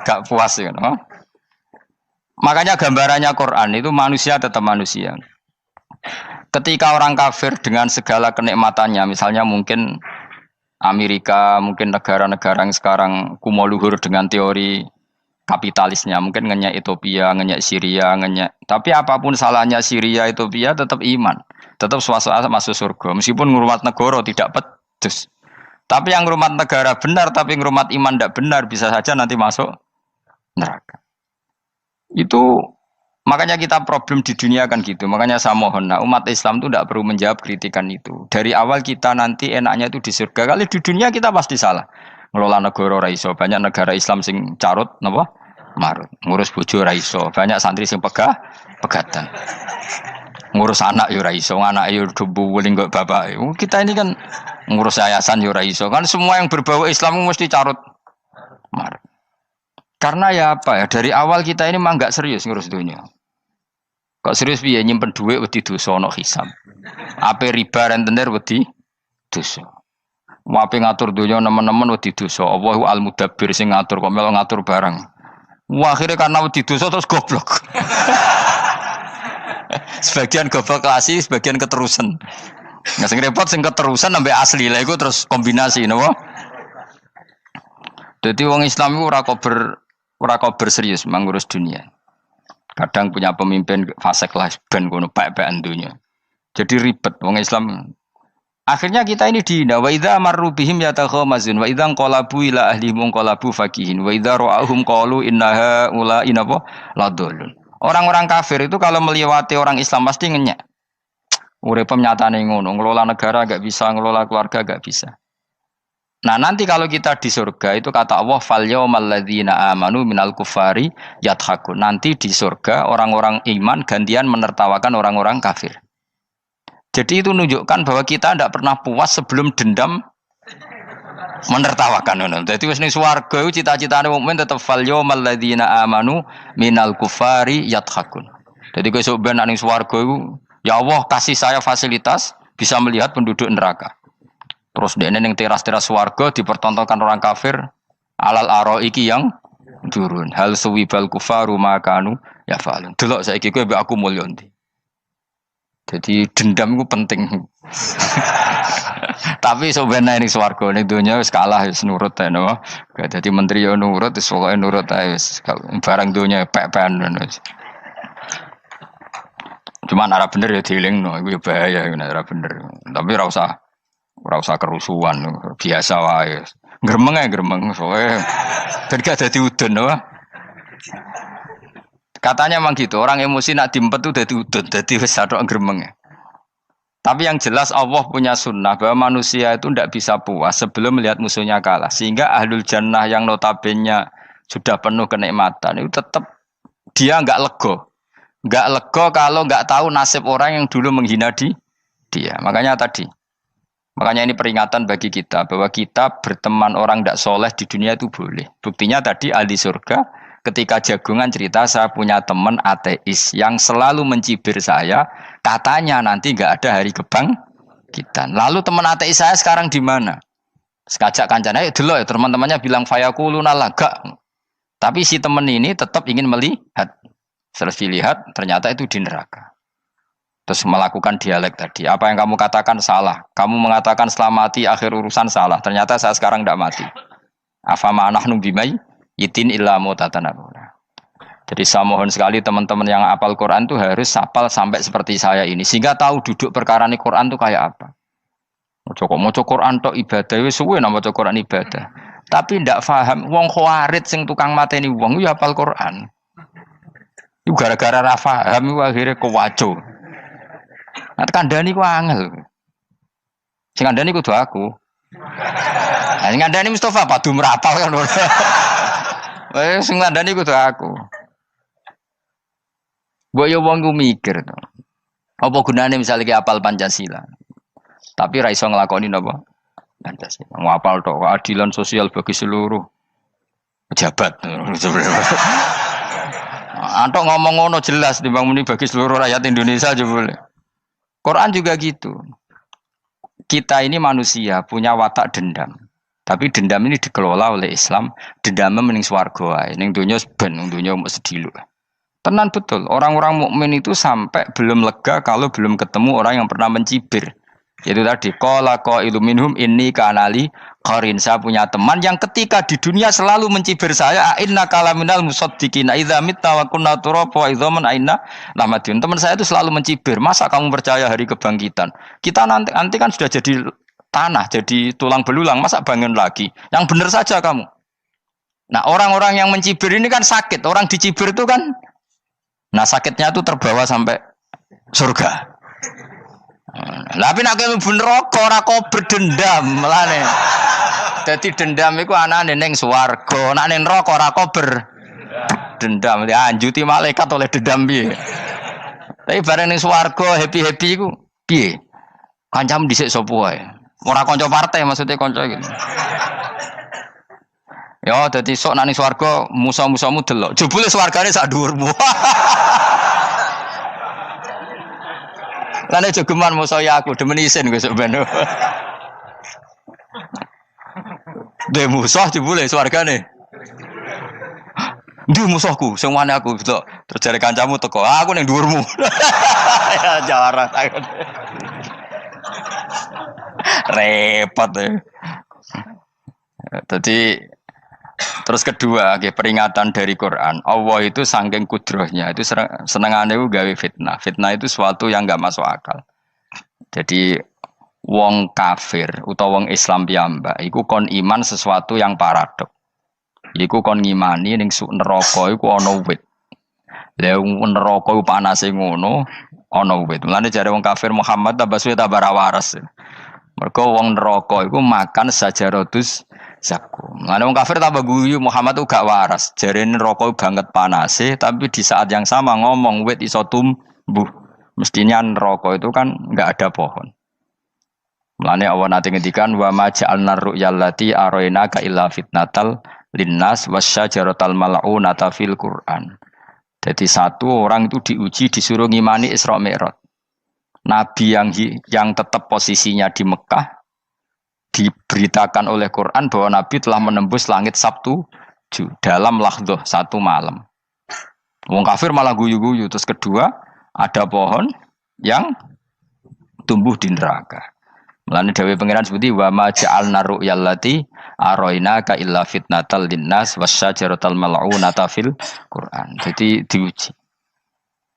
gak puas ya, no? Makanya gambarannya Quran itu manusia tetap manusia. Ketika orang kafir dengan segala kenikmatannya, misalnya mungkin Amerika, mungkin negara-negara yang sekarang kumo luhur dengan teori kapitalisnya, mungkin ngenyak Ethiopia, ngenyak Syria, ngenyak. Tapi apapun salahnya Syria, Ethiopia tetap iman, tetap suasana masuk surga. Meskipun ngurmat negara tidak pedes. Tapi yang ngurmat negara benar, tapi ngurmat iman tidak benar, bisa saja nanti masuk neraka. Itu makanya kita problem di dunia kan gitu. Makanya saya mohon, nah, umat Islam itu tidak perlu menjawab kritikan itu. Dari awal kita nanti enaknya itu di surga. Kali di dunia kita pasti salah. Ngelola negara ra iso, banyak negara Islam sing carut napa? Marut. Ngurus bojo ra iso, banyak santri sing pegatan. ngurus anak yo ora iso, anak yo buling kok bapak. Kita ini kan ngurus yayasan yo ora iso. Kan semua yang berbau Islam mesti carut marut. Karena ya apa ya, dari awal kita ini mah enggak serius ngurus dunia. Kok serius piye nyimpen dhuwit wedi dosa ana hisab. Ape riba rentenir wedi dosa. Wape ngatur dunia nemen-nemen wedi dosa. Allahu al-mudabbir sing ngatur kok melo ngatur barang. Wah, akhirnya karena wedi dosa terus goblok. Sebagian goblok klasik, sebagian keterusan. Nggak sing repot sing keterusan sampai asli lah iku terus kombinasi napa. Jadi wong Islam iku ora kober serius mengurus dunia. Kadang punya pemimpin fasik lah ben kono pek-pekan dunia. Jadi ribet wong Islam. Akhirnya kita ini dihina wa idza marru bihim yatakhamazun wa idza qalabu ila ahlihim qalabu fakihin wa idza ra'ahum qalu innaha ula inapa ladallun. Orang-orang kafir itu kalau melewati orang Islam pasti ngenyek. Urip nyatane ngono, ngelola negara enggak bisa, ngelola keluarga enggak bisa. Nah, nanti kalau kita di surga itu kata Allah fal yaumal ladzina amanu minal kufari yadhakun. Nanti di surga orang-orang iman gantian menertawakan orang-orang kafir. Jadi itu menunjukkan bahwa kita tidak pernah puas sebelum dendam menertawakan. Jadi wis ning swarga iku cita-citane mukmin tetep fal yaumal ladzina amanu minal kufari yadhakun. Jadi kowe sok ben ning swarga iku ya Allah kasih saya fasilitas bisa melihat penduduk neraka. Terus dene ning teras-teras swarga dipertontonkan orang kafir alal araiki yang durun. Hal suwibal kufaru makanu ya falun. Delok saiki kowe mbek aku mulya ndi. Jadi dendam itu penting. Tapi sebenarnya ini swarga ning donya wis kalah wis nurut ae no. Dadi menteri yo nurut wis pokoke nurut ae wis barang donya pek-pekan wis. Cuman arah bener ya dielingno iku ya bahaya ora bener. Tapi ora usah kerusuhan, biasa wae. Gremeng ae gremeng soalnya gak dadi udun no. Katanya memang gitu, orang emosi nak diempet tuh dadi udun, dadi wis sadok gremeng. Tapi yang jelas Allah punya sunnah bahwa manusia itu tidak bisa puas sebelum melihat musuhnya kalah. Sehingga ahlul jannah yang notabene sudah penuh kenikmatan itu tetap dia enggak lego. Enggak lego kalau enggak tahu nasib orang yang dulu menghina dia. Makanya ini peringatan bagi kita bahwa kita berteman orang tidak soleh di dunia itu boleh. Buktinya tadi ahli surga ketika jagungan cerita saya punya teman ateis yang selalu mencibir saya, katanya nanti nggak ada hari kebangkitan. Lalu teman ateis saya sekarang di mana? Sekajak kancana ya dulu ya teman-temannya bilang fayakuluna laga. Tapi si teman ini tetap ingin melihat. Setelah dilihat ternyata itu di neraka. Terus melakukan dialek tadi. Apa yang kamu katakan salah. Kamu mengatakan setelah mati akhir urusan salah. Ternyata saya sekarang tidak mati. Afama nahnu bimai yitin illa mutatanabuna. Jadi saya mohon sekali teman-teman yang hafal Quran itu harus hafal sampai seperti saya ini. Sehingga tahu duduk perkara ini Quran itu kayak apa. Moco Quran tok ibadah. Wis suwe nama moco Quran ibadah. Tapi tidak paham. Wong khawarit sing tukang mateni wong ya hafal Quran. Itu gara-gara ra paham akhirnya kewaco. Nah, kandhani ku angel. Sing kandhani kudu aku. Nah, sing kandhani Mustafa padu merapal kan. Sing kandhani kudu aku. Mbok yo wong ku mikir to. Apa gunane misalnya ki apal Pancasila. Tapi ra iso nglakoni napa? Pancasila. Ngapal tok keadilan sosial bagi seluruh pejabat. Antok ngomong ngono jelas timbang muni bagi seluruh rakyat Indonesia aja boleh. Quran juga gitu. Kita ini manusia punya watak dendam. Tapi dendam ini dikelola oleh Islam. Dendamnya mending swarga wae. Ning donya ben, ning donya mung sedhilu. Tenan betul. Orang-orang mukmin itu sampai belum lega kalau belum ketemu orang yang pernah mencibir. Yaitu tadi qala qailu minhum inni kanali qarin. Saya punya teman yang ketika di dunia selalu mencibir saya, inna kalaminal musaddiqina idza mitta wa kunna turaba wa idzaman aina lamadun. Teman saya itu selalu mencibir, masa kamu percaya hari kebangkitan? Kita nanti kan sudah jadi tanah, jadi tulang belulang, masa bangun lagi? Yang benar saja kamu. Nah, orang-orang yang mencibir ini kan sakit. Orang dicibir itu kan nah sakitnya itu terbawa sampai surga. Tapi nak kowe mlebu neraka ora kok berdendam melane. Dadi dendam iku anane ning swarga, nek ning neraka ora kok berdendam. Dianjuti malaikat oleh dendam piye. Tapi bareng ning swarga happy-happy iku piye? Kancamu dhisik sapa wae. Ora kanca partai maksudnya kanca gitu. Ya dadi sok nang ning swarga musa-musamu delok. Jebule swargane sak dhuwurmu. Lan jogeman musa ya aku demen isin besok ben. Dhe musuh jebule swargane. Ndi musuhku sing wane aku delok. Terus jare kancamu teko, aku ning dhuwurmu. Ya jarang. Repot ya. Jadi terus kedua, peringatan dari Quran. Allah itu saking kudrohnya itu senengane gawe fitnah. Fitnah itu sesuatu yang enggak masuk akal. Jadi wong kafir utawa wong Islam piyambak iku kon iman sesuatu yang paradok. Iku kon ngimani ning neraka iku ana wit. Lah neraka iku panase ngono, ana wit. Mulane jare wong kafir Muhammad tambah suwe tambah ra waras. Mergo wong neraka iku makan sajarotus zakum. Mulane wong kafir tambah guyu Muhammad tuh gak waras. Jarene neraka banget panase, tapi di saat yang sama ngomong wit iso tumbuh. Mestinya neraka itu kan enggak ada pohon. Mulane Allah nate ngendikan wa ma ja'alna ru'yallati arainaka illa fitnatal linnas wasyajaratal mal'unata fil Qur'an. Jadi satu orang itu diuji disuruh ngimani Isra Mi'raj. Nabi yang tetap posisinya di Mekah diberitakan oleh Quran bahwa Nabi telah menembus langit Sabtu dalam lahdoh satu malam. Wong kafir malah guyu-guyu. Terus kedua ada pohon yang tumbuh di neraka. Mulane dawuh pangeran seperti wa ma ja'alna ru'yallati arainaka illa fitnatal linnas wasyajaratal mal'unata fil Quran. Jadi diuji.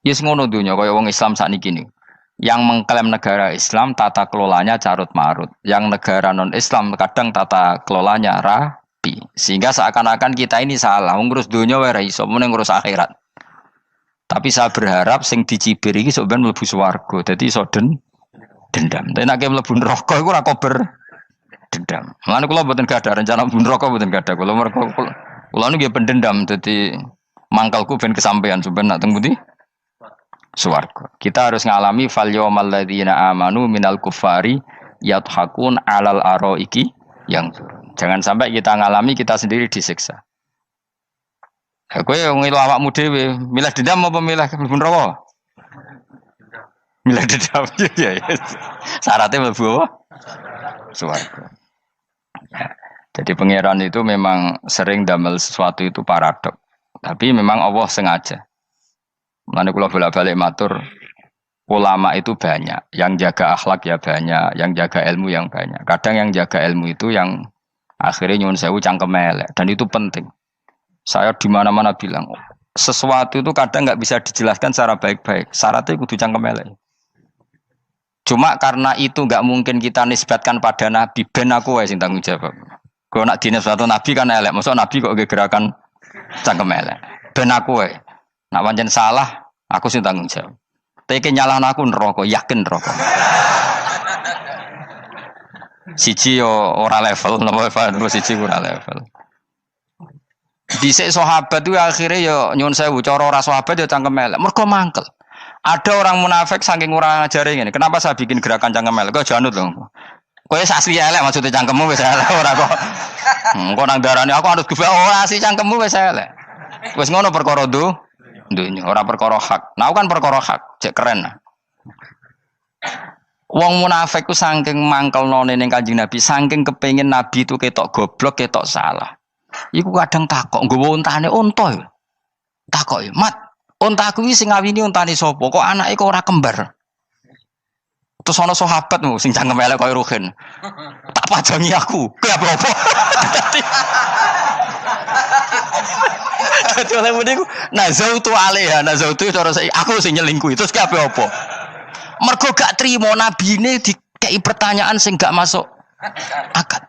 Yes ngono dunya kaya wong Islam sakniki niku. Yang mengklaim negara Islam tata kelolanya carut marut. Yang negara non Islam kadang tata kelolanya rapi. Sehingga seakan-akan kita ini salah. Ngurus dunia wae ra iso, mung ngurus akhirat. Tapi saya berharap sing dicibir iki sok ben mlebu swarga. Dadi iso dendam. Tapi nek mlebu neraka iku ora kober dendam. Mulane kula mboten gadah rencana mlebu neraka mboten gadah. Kula niku nggih pendendam dadi mangkalku ben kesampaian sampeyan nak teng pundi? Swarga. Kita harus ngalami fal yawmal ladzina amanu minal kuffari yadhakun alal araiki yang jangan sampai kita ngalami kita sendiri disiksa. Kowe ngilu awakmu dhewe, milih dendam apa milih mlebu neraka? Milih dendam ya. Syaratnya mlebu apa? Swarga. Jadi pangeran itu memang sering damel sesuatu itu paradok. Tapi memang Allah sengaja. Mulane kula bolak-balik matur, ulama itu banyak, yang jaga akhlak ya banyak, yang jaga ilmu yang banyak. Kadang yang jaga ilmu itu yang akhirnya nyuwun sewu cangkem elek dan itu penting. Saya di mana-mana bilang, sesuatu itu kadang nggak bisa dijelaskan secara baik-baik. Syaratnya kudu cangkem elek. Cuma karena itu nggak mungkin kita nisbatkan pada Nabi, ben aku wae sing tanggung jawab. Kalau nak dinisbatkan Nabi kan elek, maksud Nabi kok gerakan cangkem elek. Ben aku wae. Nak pancen salah, aku sing tanggung jawab. Tapi nyalahno aku neraka, yakin neraka. Siji yo ora level, napa siji ora level. Dhisik sahabat itu akhirnya yo nyuwun sewu cara ora sahabat yo cangkem elek. Mergo mangkel. Ada orang munafik saking ora ngajari ngene. Kenapa saya bikin gerakan cangkem elek? Kok janut lho. Kowe asli elek maksudnya cangkemmu wis elek ora kok. Engko nang darane aku harus gebak ora asli cangkemmu wis elek. Wis ngono perkara dunya ora perkara hak. Nah kan perkara hak, cek keren. Wong munafik ku saking mangkelnone ning Kanjeng Nabi, saking kepengin Nabi itu ketok goblok, ketok salah. Iku kadang takok nggawa untane unta ya. Takok ya, "Mat, unta kuwi sing ngawini untane sapa? Kok anake kok ora kembar?" Terus ana sahabatmu sing cangkem elek koyo Ruhin. Tak pajangi aku. Kowe apa? Dadi oleh muni ku nazautu alaiha, nazautu cara aku sing nyelingkuhi. Terus ki apa? Mergo gak trimo nabine dikei pertanyaan sing gak masuk akal.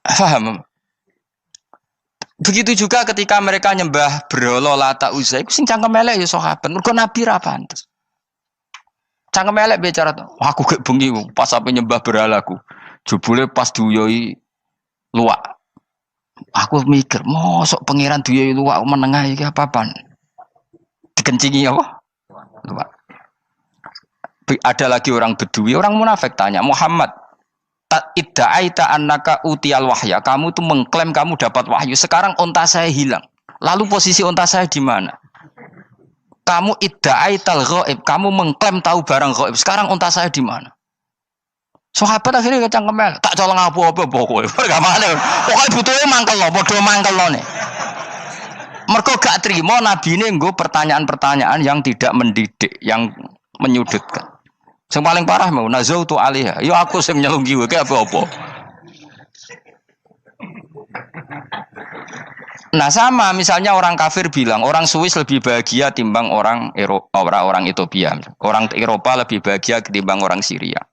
Paham? Begitu juga ketika mereka nyembah berhala Lata Uzza iku sing cangkem elek ya sahabat. Mergo nabi ra pantes. Cangkem elek bicara, aku gak bengi pas sampe nyembah berhalaku. Jebule pas duyoi luwak. Aku mikir, mosok pangeran duwe luwak menengah iki apa-apaan? Dikencingi apa? Luwak. Ada lagi orang Bedui, orang munafik tanya, Muhammad, idda'aita annaka utiyal wahya. Kamu tuh mengklaim kamu dapat wahyu. Sekarang unta saya hilang. Lalu posisi unta saya di mana? Kamu idda'aital ghaib. Kamu mengklaim tahu barang ghaib. Sekarang unta saya di mana? Sahabat akhirnya kecangkeman, tak colong apa-apa pokoknya. Pergamane. Pokoknya butuhnya mangkel lo, bodoh mangkel lo nih. Mergo gak terima nabi ini nggo pertanyaan-pertanyaan yang tidak mendidik, yang menyudutkan. Yang paling parah mau nazautu alaiha. Yo aku sing nyelunggi wae apa-apa. Nah sama misalnya orang kafir bilang orang Swiss lebih bahagia timbang orang Eropa, orang Ethiopia. Orang Eropa lebih bahagia ketimbang orang Syria.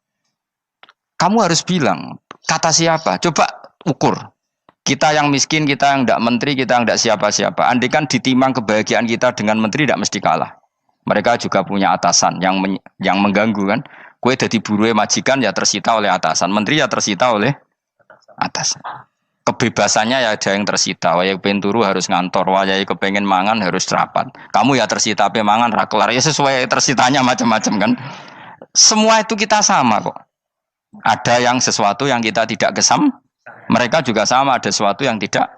Kamu harus bilang, kata siapa? Coba ukur. Kita yang miskin, kita yang tidak menteri, kita yang tidak siapa-siapa. Andai kan ditimang kebahagiaan kita dengan menteri, tidak mesti kalah. Mereka juga punya atasan yang mengganggu kan. Kue jadi buruh majikan ya tersita oleh atasan. Menteri ya tersita oleh atasan. Kebebasannya ya ada yang tersita. Wayai pengen turu harus ngantor. Wayai kepengen mangan harus rapat. Kamu ya tersita pe mangan rakelar. Ya sesuai tersitanya macam-macam kan. Semua itu kita sama kok. Ada yang sesuatu yang kita tidak kesam, mereka juga sama ada sesuatu yang tidak.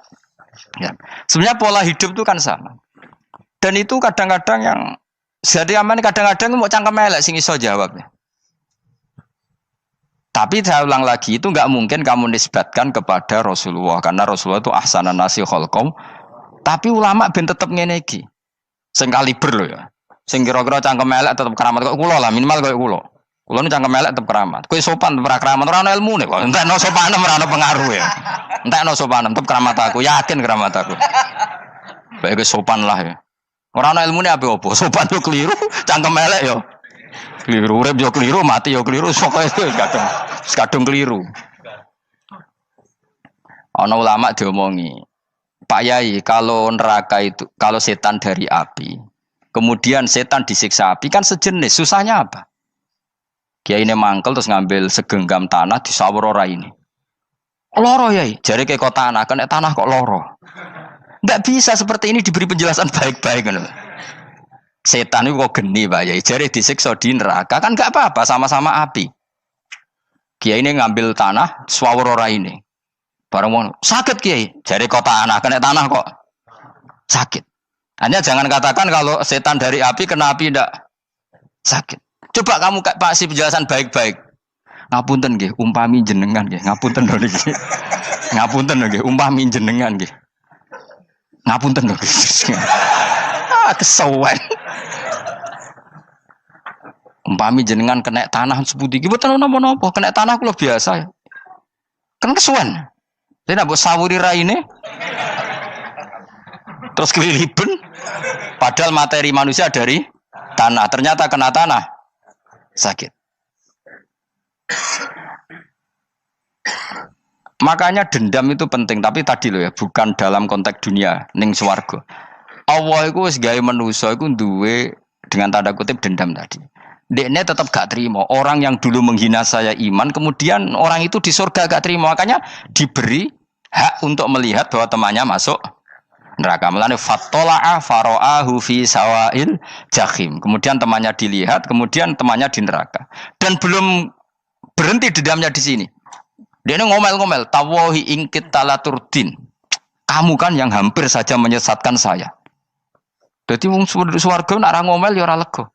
Ya. Sebenarnya pola hidup itu kan sama. Dan itu kadang-kadang yang jadi aman kadang-kadang mau cangkem elek sing iso jawabnya. Tapi saya ulang lagi itu nggak mungkin kamu nisbatkan kepada Rasulullah karena Rasulullah itu ahsanan nasi khalqum. Tapi ulama ben tetep ngene iki. Sing kaliber lho ya. Sing kira-kira cangkem elek tetep keramat kok kula lah minimal koyo kula. Kulo nu cangkem elek tetep keramat. Kowe sopan tetep keramat, ora ono ilmune kok. Entekno sopanem ora ono pengaruh ya. Entekno sopanem tetep keramat aku, yakin keramat aku. Baik sopan lah ya. Ora ono ilmune apa-apa, sopan yo keliru, cangkem elek yo keliru, urip yo keliru, mati yo keliru, pokoke kadung keliru. Ana ulama diomongi, Pak Yai, kalau neraka itu, kalau setan dari api, kemudian setan disiksa api kan sejenis, susahnya apa? Kiai ini mangkel terus ngambil segenggam tanah di sawur ora ini. Loro yai, jari ke kota tanah, kena tanah kok loro. Enggak bisa seperti ini diberi penjelasan baik-baik kan. Setan itu kok geni Pak Yai, jari disiksa di neraka kan enggak apa-apa sama-sama api. Kiai ini ngambil tanah sawur ora ini. Barang mau sakit Kiai, jari kota tanah, kena tanah kok sakit. Hanya jangan katakan kalau setan dari api kena api enggak sakit. Coba kamu kasih penjelasan baik-baik. Ngapunten nggih, umpami jenengan nggih. Ngapunten lho niki. Ngapunten lho nggih, umpami jenengan nggih. Ngapunten lho. Kesuwen. Umpami jenengan kena tanah sepundi iki mboten napa-napa, kena tanah kula biasa. Kan kesuwen. Dene mbok sawuri raine. Terus keliliben. Padahal materi manusia dari tanah, ternyata kena tanah. Sakit. Makanya dendam itu penting, tapi tadi loh ya, bukan dalam konteks dunia, ning swarga. Allah iku wis gawe manusa iku duwe dengan tanda kutip dendam tadi. Dekne tetap gak terima. Orang yang dulu menghina saya iman, kemudian orang itu di surga gak terima, makanya diberi hak untuk melihat bahwa temannya masuk neraka. Mulane fattala'a fara'ahu fi sawail jahim. Kemudian temannya dilihat, kemudian temannya di neraka. Dan belum berhenti dendamnya di sini. Dia ngomel-ngomel, tawahi ingkit talaturdin. Kamu kan yang hampir saja menyesatkan saya. Jadi wong swarga nek ora ngomel ya ora lega.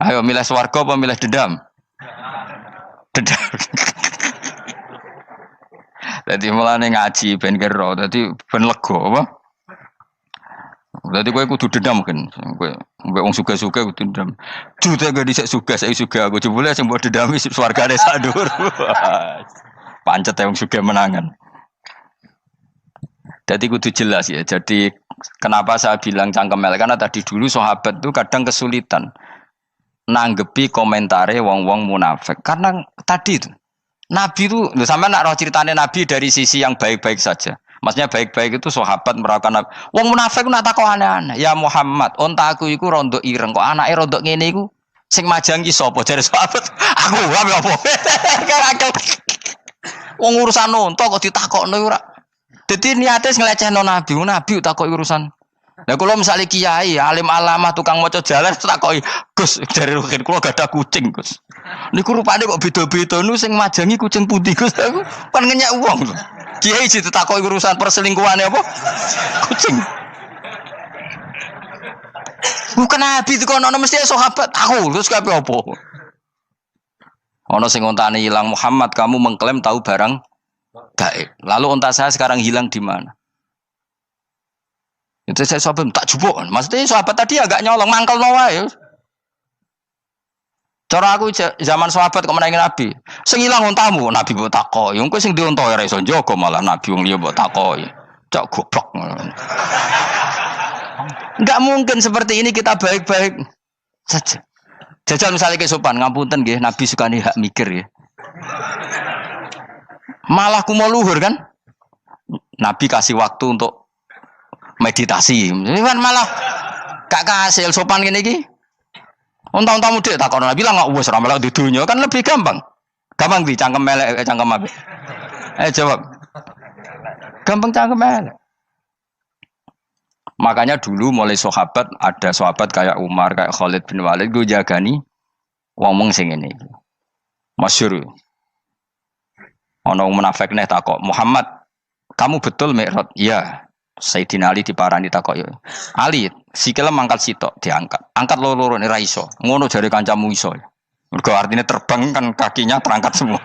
Ayo milih swarga apa milih dendam? Dendam. Jadi mulane ngaji ben kero, dadi ben lega apa? Dadi kowe kudu dendam kan. Kowe wong suga-suga kudu dendam. Jute gak dhisik suga, saiki suga aku jebule sing mbok dendami swargane sak dhuwur. Pancet wong suga menangan. Jadi kudu jelas ya. Jadi kenapa saya bilang cangkemel karena tadi dulu sahabat itu kadang kesulitan nanggepi komentare wong-wong munafik. Karena tadi itu Nabi itu, sampai nak roh ceritanya Nabi dari sisi yang baik-baik saja. Maksudnya baik-baik itu sahabat merasakan wong munafik nak takok aneh-aneh. Ya Muhammad, onta aku iku rondo ireng kok anake rondo ngene iku sing majangi sapa jare sahabat. Aku apa? Wong urusan onta kok ditakokno ora. Dadi niate nglecehno nabi, nabi takoki urusan. Lah kula misale kiai, alim alamah tukang maca jalan takoki, "Gus, jare rukin kula gak ada kucing, Gus." Niku rupane kok beda-beda nu sing majangi kucing putih, Gus. Aku kan ngenyek wong. Kiai ditakoki urusan perselingkuhane apa? Kucing. Bukan nabi itu kono mesti sahabat aku, terus kabeh apa? Ono sing ontane hilang Muhammad, kamu mengklaim tahu barang gaib. Lalu onta saya sekarang hilang di mana? Itu saya sahabat tak jupuk. Maksudnya sahabat tadi agak nyolong mangkel noa ya. Cara aku zaman sahabat kok menangi Nabi. Sing ilang ontamu, Nabi mbok takoki. Engko sing dionto ora iso njaga malah Nabi wong liya mbok takoki. Cok goblok. Enggak mungkin seperti ini kita baik-baik saja. Jajal misalnya ke sopan, ngapunten nggih, Nabi suka nih hak mikir ya. Malah kumo luhur kan? Nabi kasih waktu untuk meditasi. Kan malah gak kasil sopan gini iki. Unta-untamu dek takon Nabi lah enggak wis ora melok di dunya kan lebih gampang. Gampang di cangkem melek cangkem apik. Jawab. Gampang cangkem melek. Makanya dulu mulai sahabat ada sahabat kayak Umar, kayak Khalid bin Walid gue jagani wong sing ngene iki. Masyhur. Ana wong munafik neh takok, "Muhammad, kamu betul Mi'raj?" "Iya." Sayyidina Ali diparani takok yo. "Ali, sikile mangkat sitok diangkat. Angkat loro-loro ora iso. Ngono jare kancamu iso." Mergo artinya terbang kan kakinya terangkat semua.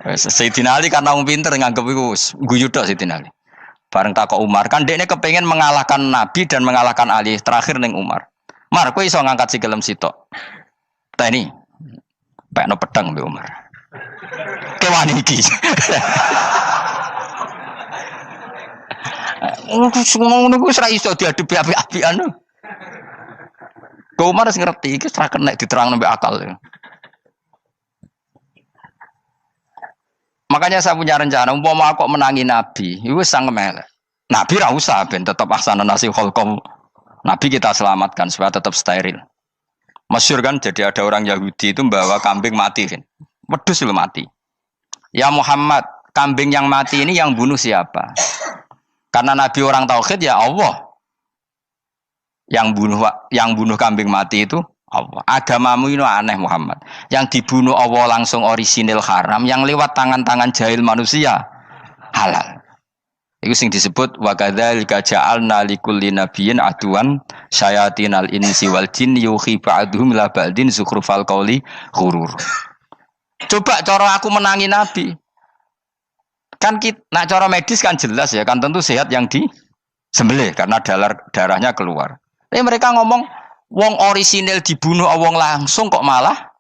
Sayyidina Ali karena wong pinter nganggep iku guyu tok Sayyidina Ali. Bareng takok Umar, kan dekne kepengen mengalahkan Nabi dan mengalahkan Ali. Terakhir ning Umar. "Mar, kowe iso ngangkat sikilem sitok." "Ta ini, pekno pedang mbek Umar." "Kewani iki." Ngono ku wis ra iso diadepi api-apian. Kok Umar wis ngerti iki ora kena diterangno mbek akal. Makanya saya punya rencana, umpama aku menangi Nabi, itu sangat melek. Nabi ra usah ben tetap ahsana nasi kholqom. Nabi kita selamatkan supaya tetap steril. Masyhur kan, jadi ada orang Yahudi itu membawa kambing mati kan. Wedhus lu mati. "Ya Muhammad, kambing yang mati ini yang bunuh siapa?" Karena Nabi orang tauhid ya Allah. Yang bunuh kambing mati itu Allah. Agamamu ini aneh Muhammad. Yang dibunuh Allah langsung orisinil haram, yang lewat tangan-tangan jahil manusia halal. Itu sing disebut wa kadzalika ja'alna likulli nabiyyin aduwan syayatinal insi wal jin yuhi ba'dhum la ba'din zukhrufal qauli ghurur. Coba cara aku menangi Nabi. Kan nak cara medis kan jelas ya, kan tentu sehat yang disembelih karena darahnya keluar. Tapi mereka ngomong wong orisinil dibunuh wong langsung kok malah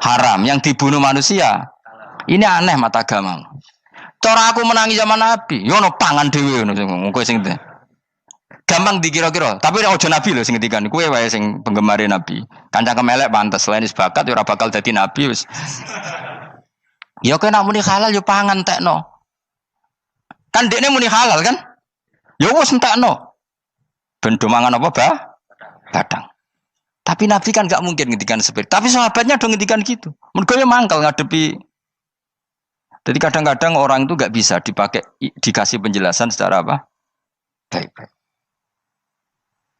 haram yang dibunuh manusia. Ini aneh mata agama. Cara aku menangi zaman Nabi, yo no pangan dhewe ngono kowe sing gampang dikira-kira. Tapi ora aja Nabi lho sing ngendikan. Kowe wae sing penggemar Nabi. Kancang kemelek pantes selain bakat yo ora bakal dadi nabi wis. Ya kowe nak muni halal yo pangan tekno. Kan dekne muni halal kan? Ya wis entekno. Ben do mangan apa, Badang. Tapi Nabi kan gak mungkin ngendikan seperti. Tapi sahabatnya dong ngendikan gitu. Mergo ya mangkel ngadepi. Jadi kadang-kadang orang itu gak bisa dikasih penjelasan secara apa? Baik-baik.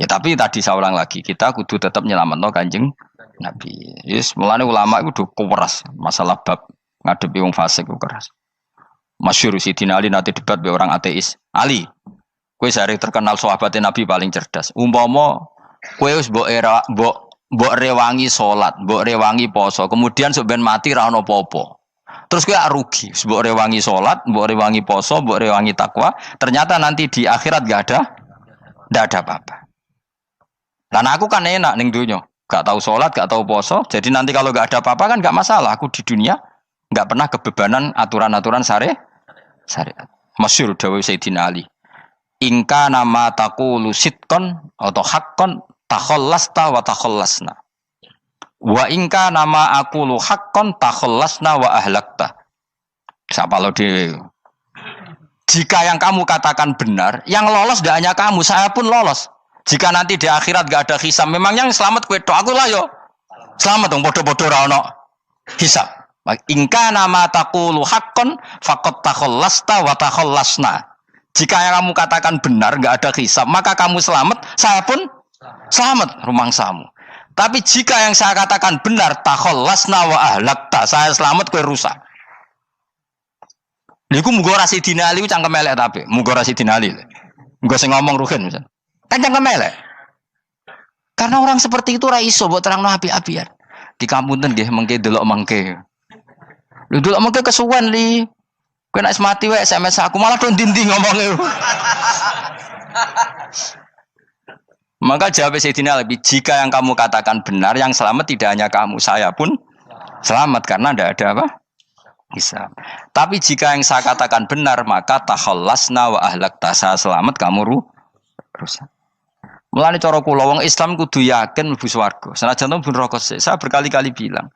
Ya tapi tadi saya ulang lagi, kita kudu tetap nyelametno Kanjeng Nabi. Yes, mulane ulama itu keras masalah bab ngadepi wong fasik itu keras. Masyhur Sidina Ali nanti debat be orang ateis. "Ali, kowe sare terkenal sahabatnya Nabi paling cerdas. Umpama kowe wis mbok rewangi salat, mbok rewangi poso, kemudian sok ben mati ra ono apa-apa. Terus kowe rugi, mbok rewangi salat, mbok rewangi poso, mbok rewangi takwa, ternyata nanti di akhirat ndak ada apa-apa. Dan aku kan enak ning donya, gak tahu salat, gak tahu poso, jadi nanti kalau gak ada apa-apa kan gak masalah. Aku di dunia gak pernah kebebanan aturan-aturan syariat. Masyhur dawuh Sayyidina Ali. Ingka nama taqulu sidqan atau haqqan takhallasta wa takhallasna. Wa ingka nama aqulu haqqan takhallasna wa ahlakta. Siapa lo dhewe? Jika yang kamu katakan benar, yang lolos tidak hanya kamu, saya pun lolos. Jika nanti di akhirat gak ada hisab, memang yang selamat kowe tok, aku lah yo. Selamat dong, bodoh-bodoh ra ono hisab. Ingka nama taqulu haqqan faqad takhallasta wa takhallasna. Jika yang kamu katakan benar, enggak ada hisab, maka kamu selamat, saya pun selamat rumangsamu. Tapi jika yang saya katakan benar, takhallasna wa ahlakta, saya selamat kowe rusak. Niku muga ora Sidina Ali cangkem elek tapi, muga ora Sidina Ali. Muga sing ngomong Ruhin misal. Kan cangkem elek. Karena orang seperti itu ora iso mbok terangno api-apian. Di kampunten nggih mengke delok mengke. Lho delok mengke kesuwen li. Kowe nek mati wae SMS aku malah do ndi-ndi ngomongnya. Maka jawab Sayyidina Ali, jika yang kamu katakan benar, yang selamat tidak hanya kamu, saya pun selamat karena tidak ada apa? Hisab. Tapi jika yang saya katakan benar, maka takhallasna wa ahlakta, saya selamat, kamu rusak. Mulane cara kula wong Islam kudu yakin mlebu swarga. Senajan to pun rokok sik. Saya berkali-kali bilang,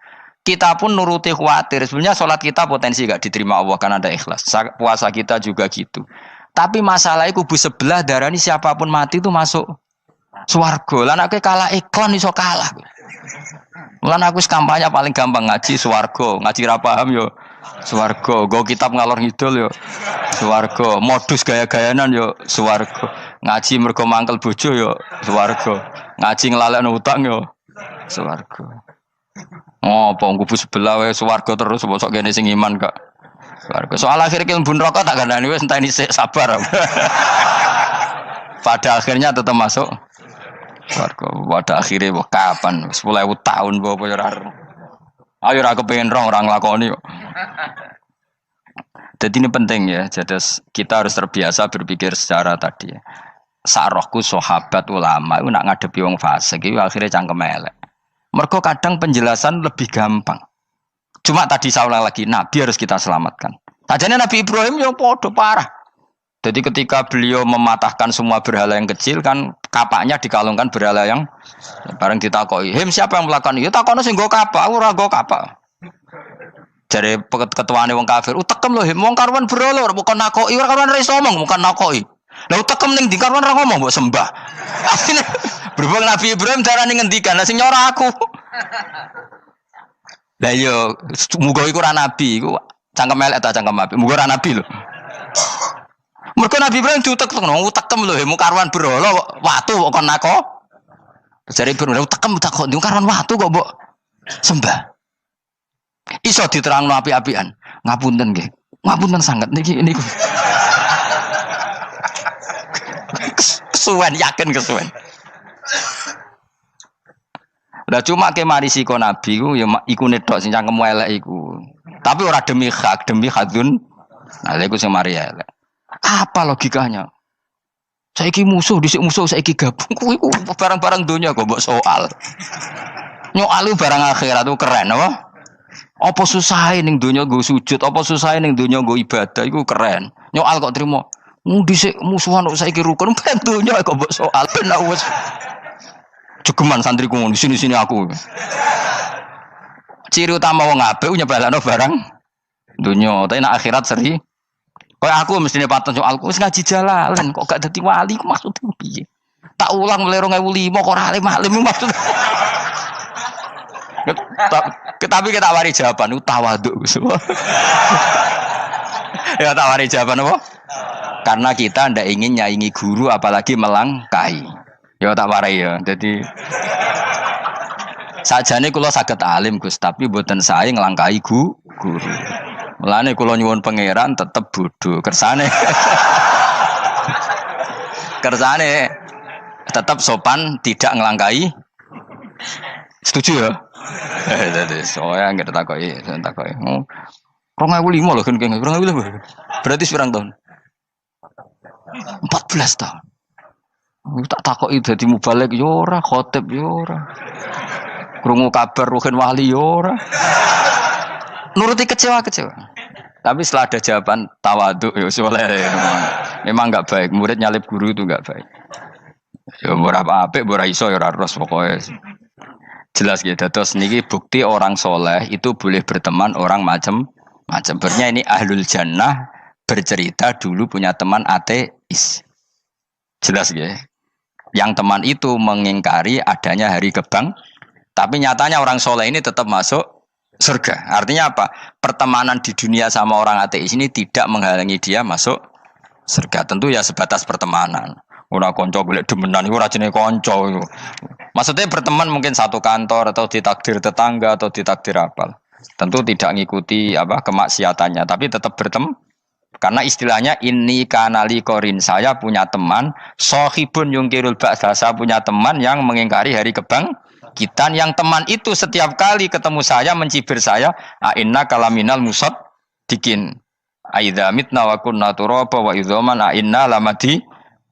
kita pun nuruti khawatir. Sebenarnya sholat kita potensi gak diterima Allah karena ada ikhlas. Puasa kita juga gitu. Tapi masalahnya kubu sebelah darani siapapun mati itu masuk swarga. Lan aku kalah iklan iso kalah. Lan aku kampanye paling gampang ngaji swarga, ngaji ra paham yo swarga, go kitab ngalor ngidul yo swarga, modus gaya-gayanan yo swarga. Ngaji mergo mangkel bojo yo swarga. Ngaji nglalekno utang yo swarga. Oh, apa kubu sebelah wae swarga terus bosok kene sing iman kok. Swarga. Soal akhir ki mlebu neraka tak kandhani wis enteni sik sabar. Pada akhirnya tetap masuk swarga. Pada akhirnya kapan? 10.000 tahun apa ya ora. Ayo ora kepengin orang nglakoni kok. Jadi ini penting ya. Jadi kita harus terbiasa berpikir secara tadi ya. Sarohku sahabat ulama itu nak ngadepi wong fasik itu akhirnya cangkem elek. Mergo kadang penjelasan lebih gampang. Cuma tadi saya ulang lagi, Nabi harus kita selamatkan. Tajane Nabi Ibrahim yang podo parah. Jadi ketika beliau mematahkan semua berhala yang kecil kan kapaknya dikalungkan berhala yang bareng ditakoi. Him siapa yang melakukan itu? Takono sing nggo kapak, ora nggo kapak. Jare ketuane wong kafir, utekem lho him wong karwan berhala ora bukan nakoki, ora karwan iso ngomong, bukan nakoki. Lah utekem ning ndi karwan ora ngomong mbok sembah. Akhirnya berhubung Nabi Ibrahim darane ngendikan, lah sing nyora aku. Lah yo muga iku ora nabi, iku cangkem elek ta cangkem apik. Muga ora nabi lho. Mergo Nabi Ibrahim diutek-utek, utekem lho, mukarwan berhala watu kok kon nako. Jare Ibrahim utekem kok mukarwan watu kok mbok sembah. Iso diterangno api-apian. Ngapunten nggih. Ngapunten sanget niki niku. Kesuwen yakin kesuwen. Lah cuma ke mari siko Nabi ku ya iku netok sing cangkem elek iku. Tapi ora demi hak, demi hadun. Nah iku sing mari elek. Apa logikanya? Saiki musuh dhisik musuh saiki gabung kuwi barang-barang donya kok mbok soal. Nyoal barang akhirat itu keren apa? Apa susahe ning donya nggo sujud, apa susahe ning donya nggo ibadah iku keren. Nyoal kok trimo. Dhisik musuhan kok saiki rukun ben donya kok mbok soal ben wis jegeman santriku ngono sini-sini aku. Ciri utama wong apik nyebalano barang donya, tapi nek akhirat seri. Kayak aku mestine paten soalku wis ngaji jalalan kok gak dadi wali ku maksudnya piye? Tak ulang mulai 2005 kok ora alim-alim maksud. Tapi kita wari jawaban tawaduk. Ya tak wari jawaban apa? Karena kita ndak ingin nyaingi guru apalagi melangkahi. Ya tak warai ya. Jadi sajane kula saged alim Gus, tapi mboten sae nglangkahi guru. Mulane kula nyuwun pangeran tetep bodho. Kersane tetep sopan, tidak nglangkahi. Setuju ya? Dadi soalnya enggak takoki. 2005 lho kan 2005. Berarti pirang tahun? 14 tahun. Tak takoki dadi mubalek yo ora, khotib yo ora. Krungu kabar Ruhin Wali yo ora. Nuruti kecewa. Tapi setelah ada jawaban tawaduk ya soleh. Memang enggak baik, murid nyalip guru itu enggak baik. Ya ora apik, ora iso ya ora ros pokoke. Jelas gitu. Terus niki bukti orang soleh itu boleh berteman orang macam-macam. Bernya ini ahlul jannah bercerita dulu punya teman ateis. Jelas gitu. Yang teman itu mengingkari adanya hari kebang, tapi nyatanya orang soleh ini tetap masuk surga. Artinya apa? Pertemanan di dunia sama orang ateis ini tidak menghalangi dia masuk surga. Tentu ya sebatas pertemanan. Ora konco golek demenan iku ora jenenge konco iku. Maksudnya berteman mungkin satu kantor atau ditakdir tetangga atau ditakdir apa. Tentu tidak ngikuti apa kemaksiatannya, tapi tetap berteman. Karena istilahnya ini kanali korin, saya punya teman sohibun yungkirul ba'sa, saya punya teman yang mengingkari hari kebangkitan, yang teman itu setiap kali ketemu saya mencibir saya, inna kalaminal musad dikin aidza mitna wa kunna turaba wa idzaman inna lamadi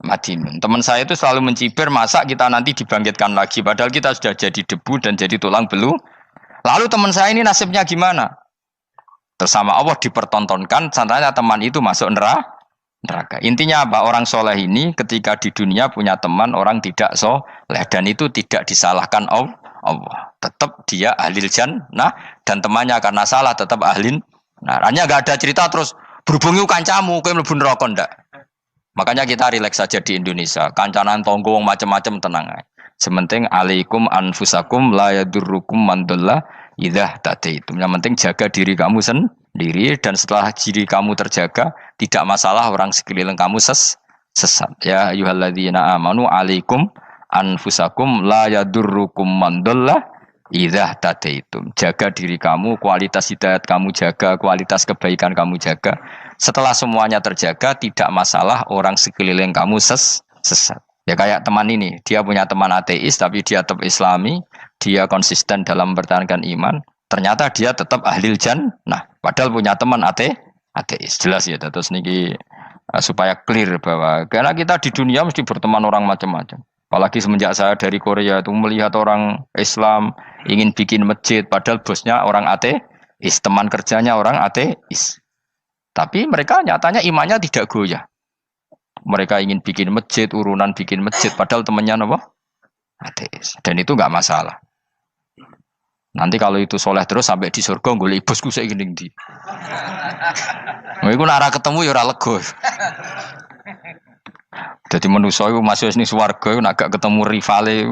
madinun. Teman saya itu selalu mencibir, masa kita nanti dibangkitkan lagi padahal kita sudah jadi debu dan jadi tulang belulang. Lalu teman saya ini nasibnya gimana? Bersama Allah dipertontonkan, santai teman itu masuk neraka. Intinya apa? Orang soleh ini ketika di dunia punya teman orang tidak soleh, dan itu tidak disalahkan Allah. Tetap dia ahlil jannah, dan temannya karena salah tetap ahlin. Nah, hanya gak ada cerita terus berhubungi kancamu, kowe mlebu neraka ndak. Makanya kita rileks saja di Indonesia. Kancanan tonggo macam-macam tenang aja. Sementing alaikum anfusakum la yadurrukum man dhalla idza tadaitum. Yang penting jaga diri kamu sendiri, dan setelah diri kamu terjaga, tidak masalah orang sekeliling kamu sesat. Ya ayyuhalladzina amanu alaikum anfusakum la yadurrukum man dhalla idza tadaitum. Jaga diri kamu, kualitas hidayat kamu jaga, kualitas kebaikan kamu jaga. Setelah semuanya terjaga, tidak masalah orang sekeliling kamu sesat. Ya kayak teman ini, dia punya teman ateis tapi dia tetap islami, dia konsisten dalam mempertahankan iman, ternyata dia tetap ahlil jannah, padahal punya teman ateis. Jelas ya, terus niki supaya clear bahwa karena kita di dunia mesti berteman orang macam-macam. Apalagi semenjak saya dari Korea itu melihat orang Islam ingin bikin masjid, padahal bosnya orang ateis, teman kerjanya orang ateis. Tapi mereka nyatanya imannya tidak goyah. Mereka ingin bikin masjid, urunan bikin masjid, padahal temannya apa? Ateis. Dan itu nggak masalah. Nanti kalau itu soleh terus sampai di surga, golek bosku saya gini di. Iku nara ketemu ya ora lega. Jadi manusia itu masuk ini swarga, nak gak ketemu rivale.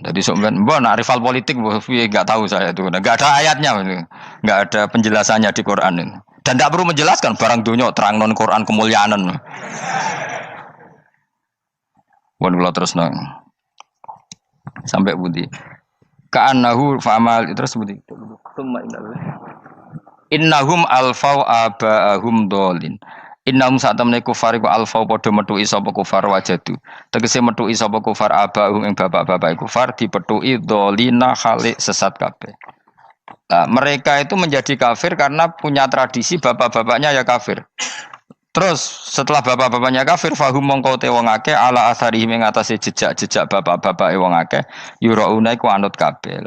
Jadi sebenarnya, nak rival politik, nggak tahu saya itu, nggak ada ayatnya, nggak ada penjelasannya di Quran ini. Dan tidak perlu menjelaskan barang dunia terang non Quran kemuliaan. Wan kula terus nang sampai budi. Ka'annahu fa'amal terus budi. Innahum alfau aba'ahum dolin. Innahum satamne kufar iku alfau padha metuki sapa kufar wajadu. Tegese metuki sapa kufar aba'ahum ing bapak-bapak kufar dipetuki dolina khalik sesat kabeh. Nah, mereka itu menjadi kafir karena punya tradisi bapak-bapaknya ya kafir. Terus setelah bapak-bapaknya kafir, fahum mongko te wong akeh ala asarihim ing atase jejak-jejak bapak-bapake wong akeh yurauna iku anut kabeh.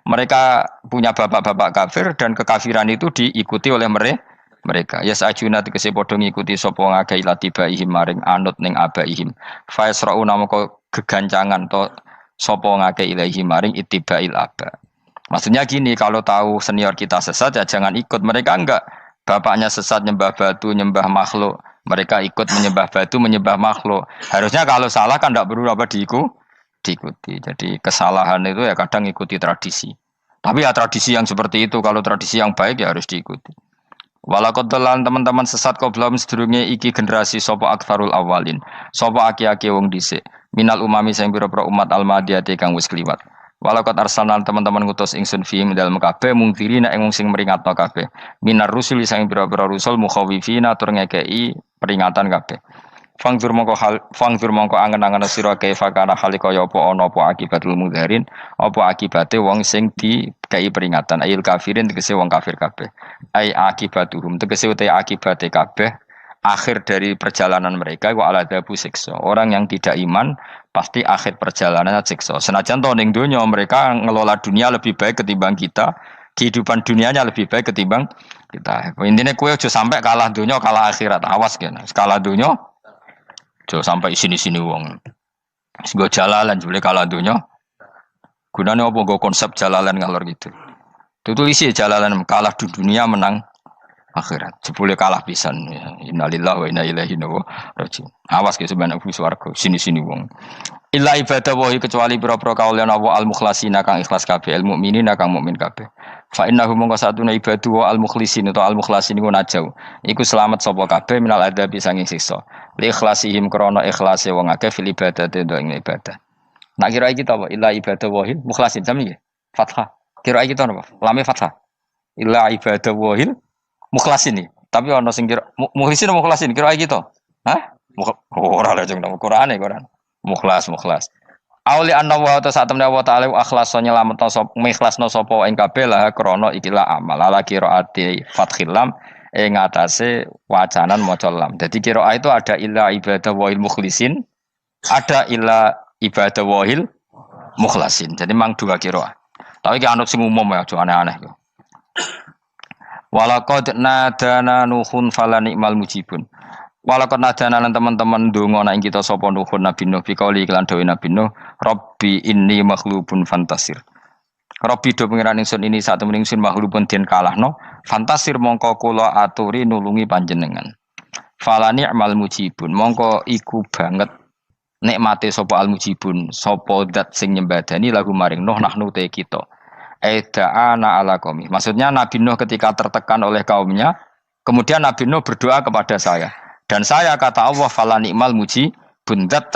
Mereka punya bapak-bapak kafir dan kekafiran itu diikuti oleh mereka. Ya sajuna tegese padha ngikuti sapa wong akeh latibaihim maring anut ning abaihim. Fa yasrauna mongko gegancangan to sapa wong akeh ilahi maring ittibail aba. Maksudnya gini, kalau tahu senior kita sesat ya jangan ikut. Mereka enggak, bapaknya sesat nyembah batu, nyembah makhluk. Mereka ikut menyembah batu, menyembah makhluk. Harusnya kalau salah kan enggak perlu apa diikuti. Jadi kesalahan itu ya kadang ikuti tradisi. Tapi ya tradisi yang seperti itu, kalau tradisi yang baik ya harus diikuti. Walakotelan teman-teman sesat kau belum sedurunge iki generasi sopo aktsarul awalin. Sopo aki-aki wong dhisik. Minal umami sing pira-pira umat almadiyati kang wis kliwat. Walakot arsalan teman-teman ngutus ingsun fiim dalam kabeh mungkiri nek wong sing meringatno kabeh. Minar rusuli sing pira-pira rusul mukhawifina tur ngekeki peringatan kabeh. Fangzur mongko angen-angen sira kaifa kana hale kaya apa ana apa akibatul mudzarin, apa akibate wong sing dikei peringatan ayil kafirin tegese wong kafir kabeh. Ai akibatuhum tegese uta akibate kabeh akhir dari perjalanan mereka wa aladabu siksa. Orang yang tidak iman pasti akhir perjalanannya siksa. Senajan to ning donya mereka ngelola dunia lebih baik ketimbang kita, kehidupan dunianya lebih baik ketimbang kita. Intinya kowe aja sampai kalah donya kalah akhirat. Awas kene. Kalah donya aja sampai sini-sini wong. Sing go jalalan jebule kalah donya. Gunane apa go konsep jalalan ngalor gitu. Tutulisi jalalan kalah di dunia menang akhirat. Jebule kalah pisan. Innalillahi wa inna ilaihi raji'un. Awas ke sebenarnya swarga sini-sini wong. Illa ibadah wahi kecuali pira-pira kaulan Allah al-mukhlasina kang ikhlas kabeh, al mukminina kang mukmin kabeh. Fa innahu mongko satuna ibadu al mukhlisin atau al mukhlasin iku najau. Iku selamat sapa kabeh minal adabi sanging siksa. Li ikhlasihim krana ikhlase wong akeh fil ibadati ing ibadah. Nak kira iki ta apa? Illa ibadah wahil mukhlasin sami nggih. Fathah. Kira iki ta napa? Lame fathah. Illa ibadah wahil mukhlasin iki. Tapi ana sing kira mukhlisin mukhlasin kira iki to. Hah? Ora lha jeng nang Qur'ane Quran. Mukhlas. Auli anna wa ta satamna wa ta'ala akhlas nyelametno sapa mikhlasno sapa ing kabeh lah krana ikilah amal ala qiraati fathil lam ing atase wacanan maca lam. Dadi qiraah itu ada illa ibadah wahil mukhlisin, ada illa ibadah wahil mukhlasin. Jadi mang dua qiraah. Tapi ki anut sing umum ya aja aneh-aneh. Walaqad nadana nuhun fala ni'mal mujibun. Walaqad nadana lan teman-teman ndonga nek kita sapa nuhun Nabi Nuh bikauli iklan dawe Nabi Nuh, Rabbi inni maghlubun fantasir. Rabbi do pengiran ingsun ini sak temen ingsun maghlubun den kalahno, fantasir mongko kula aturi nulungi panjenengan. Fala ni'mal mujibun, mongko iku banget nikmate sapa al mujibun, sapa zat sing nyembadani lagu maring Nuh nahnu te kita. Aida'ana ala qaumi. Maksudnya Nabi Nuh ketika tertekan oleh kaumnya, kemudian Nabi Nuh berdoa kepada saya. Dan saya kata Allah fala ni'mal mujibun zat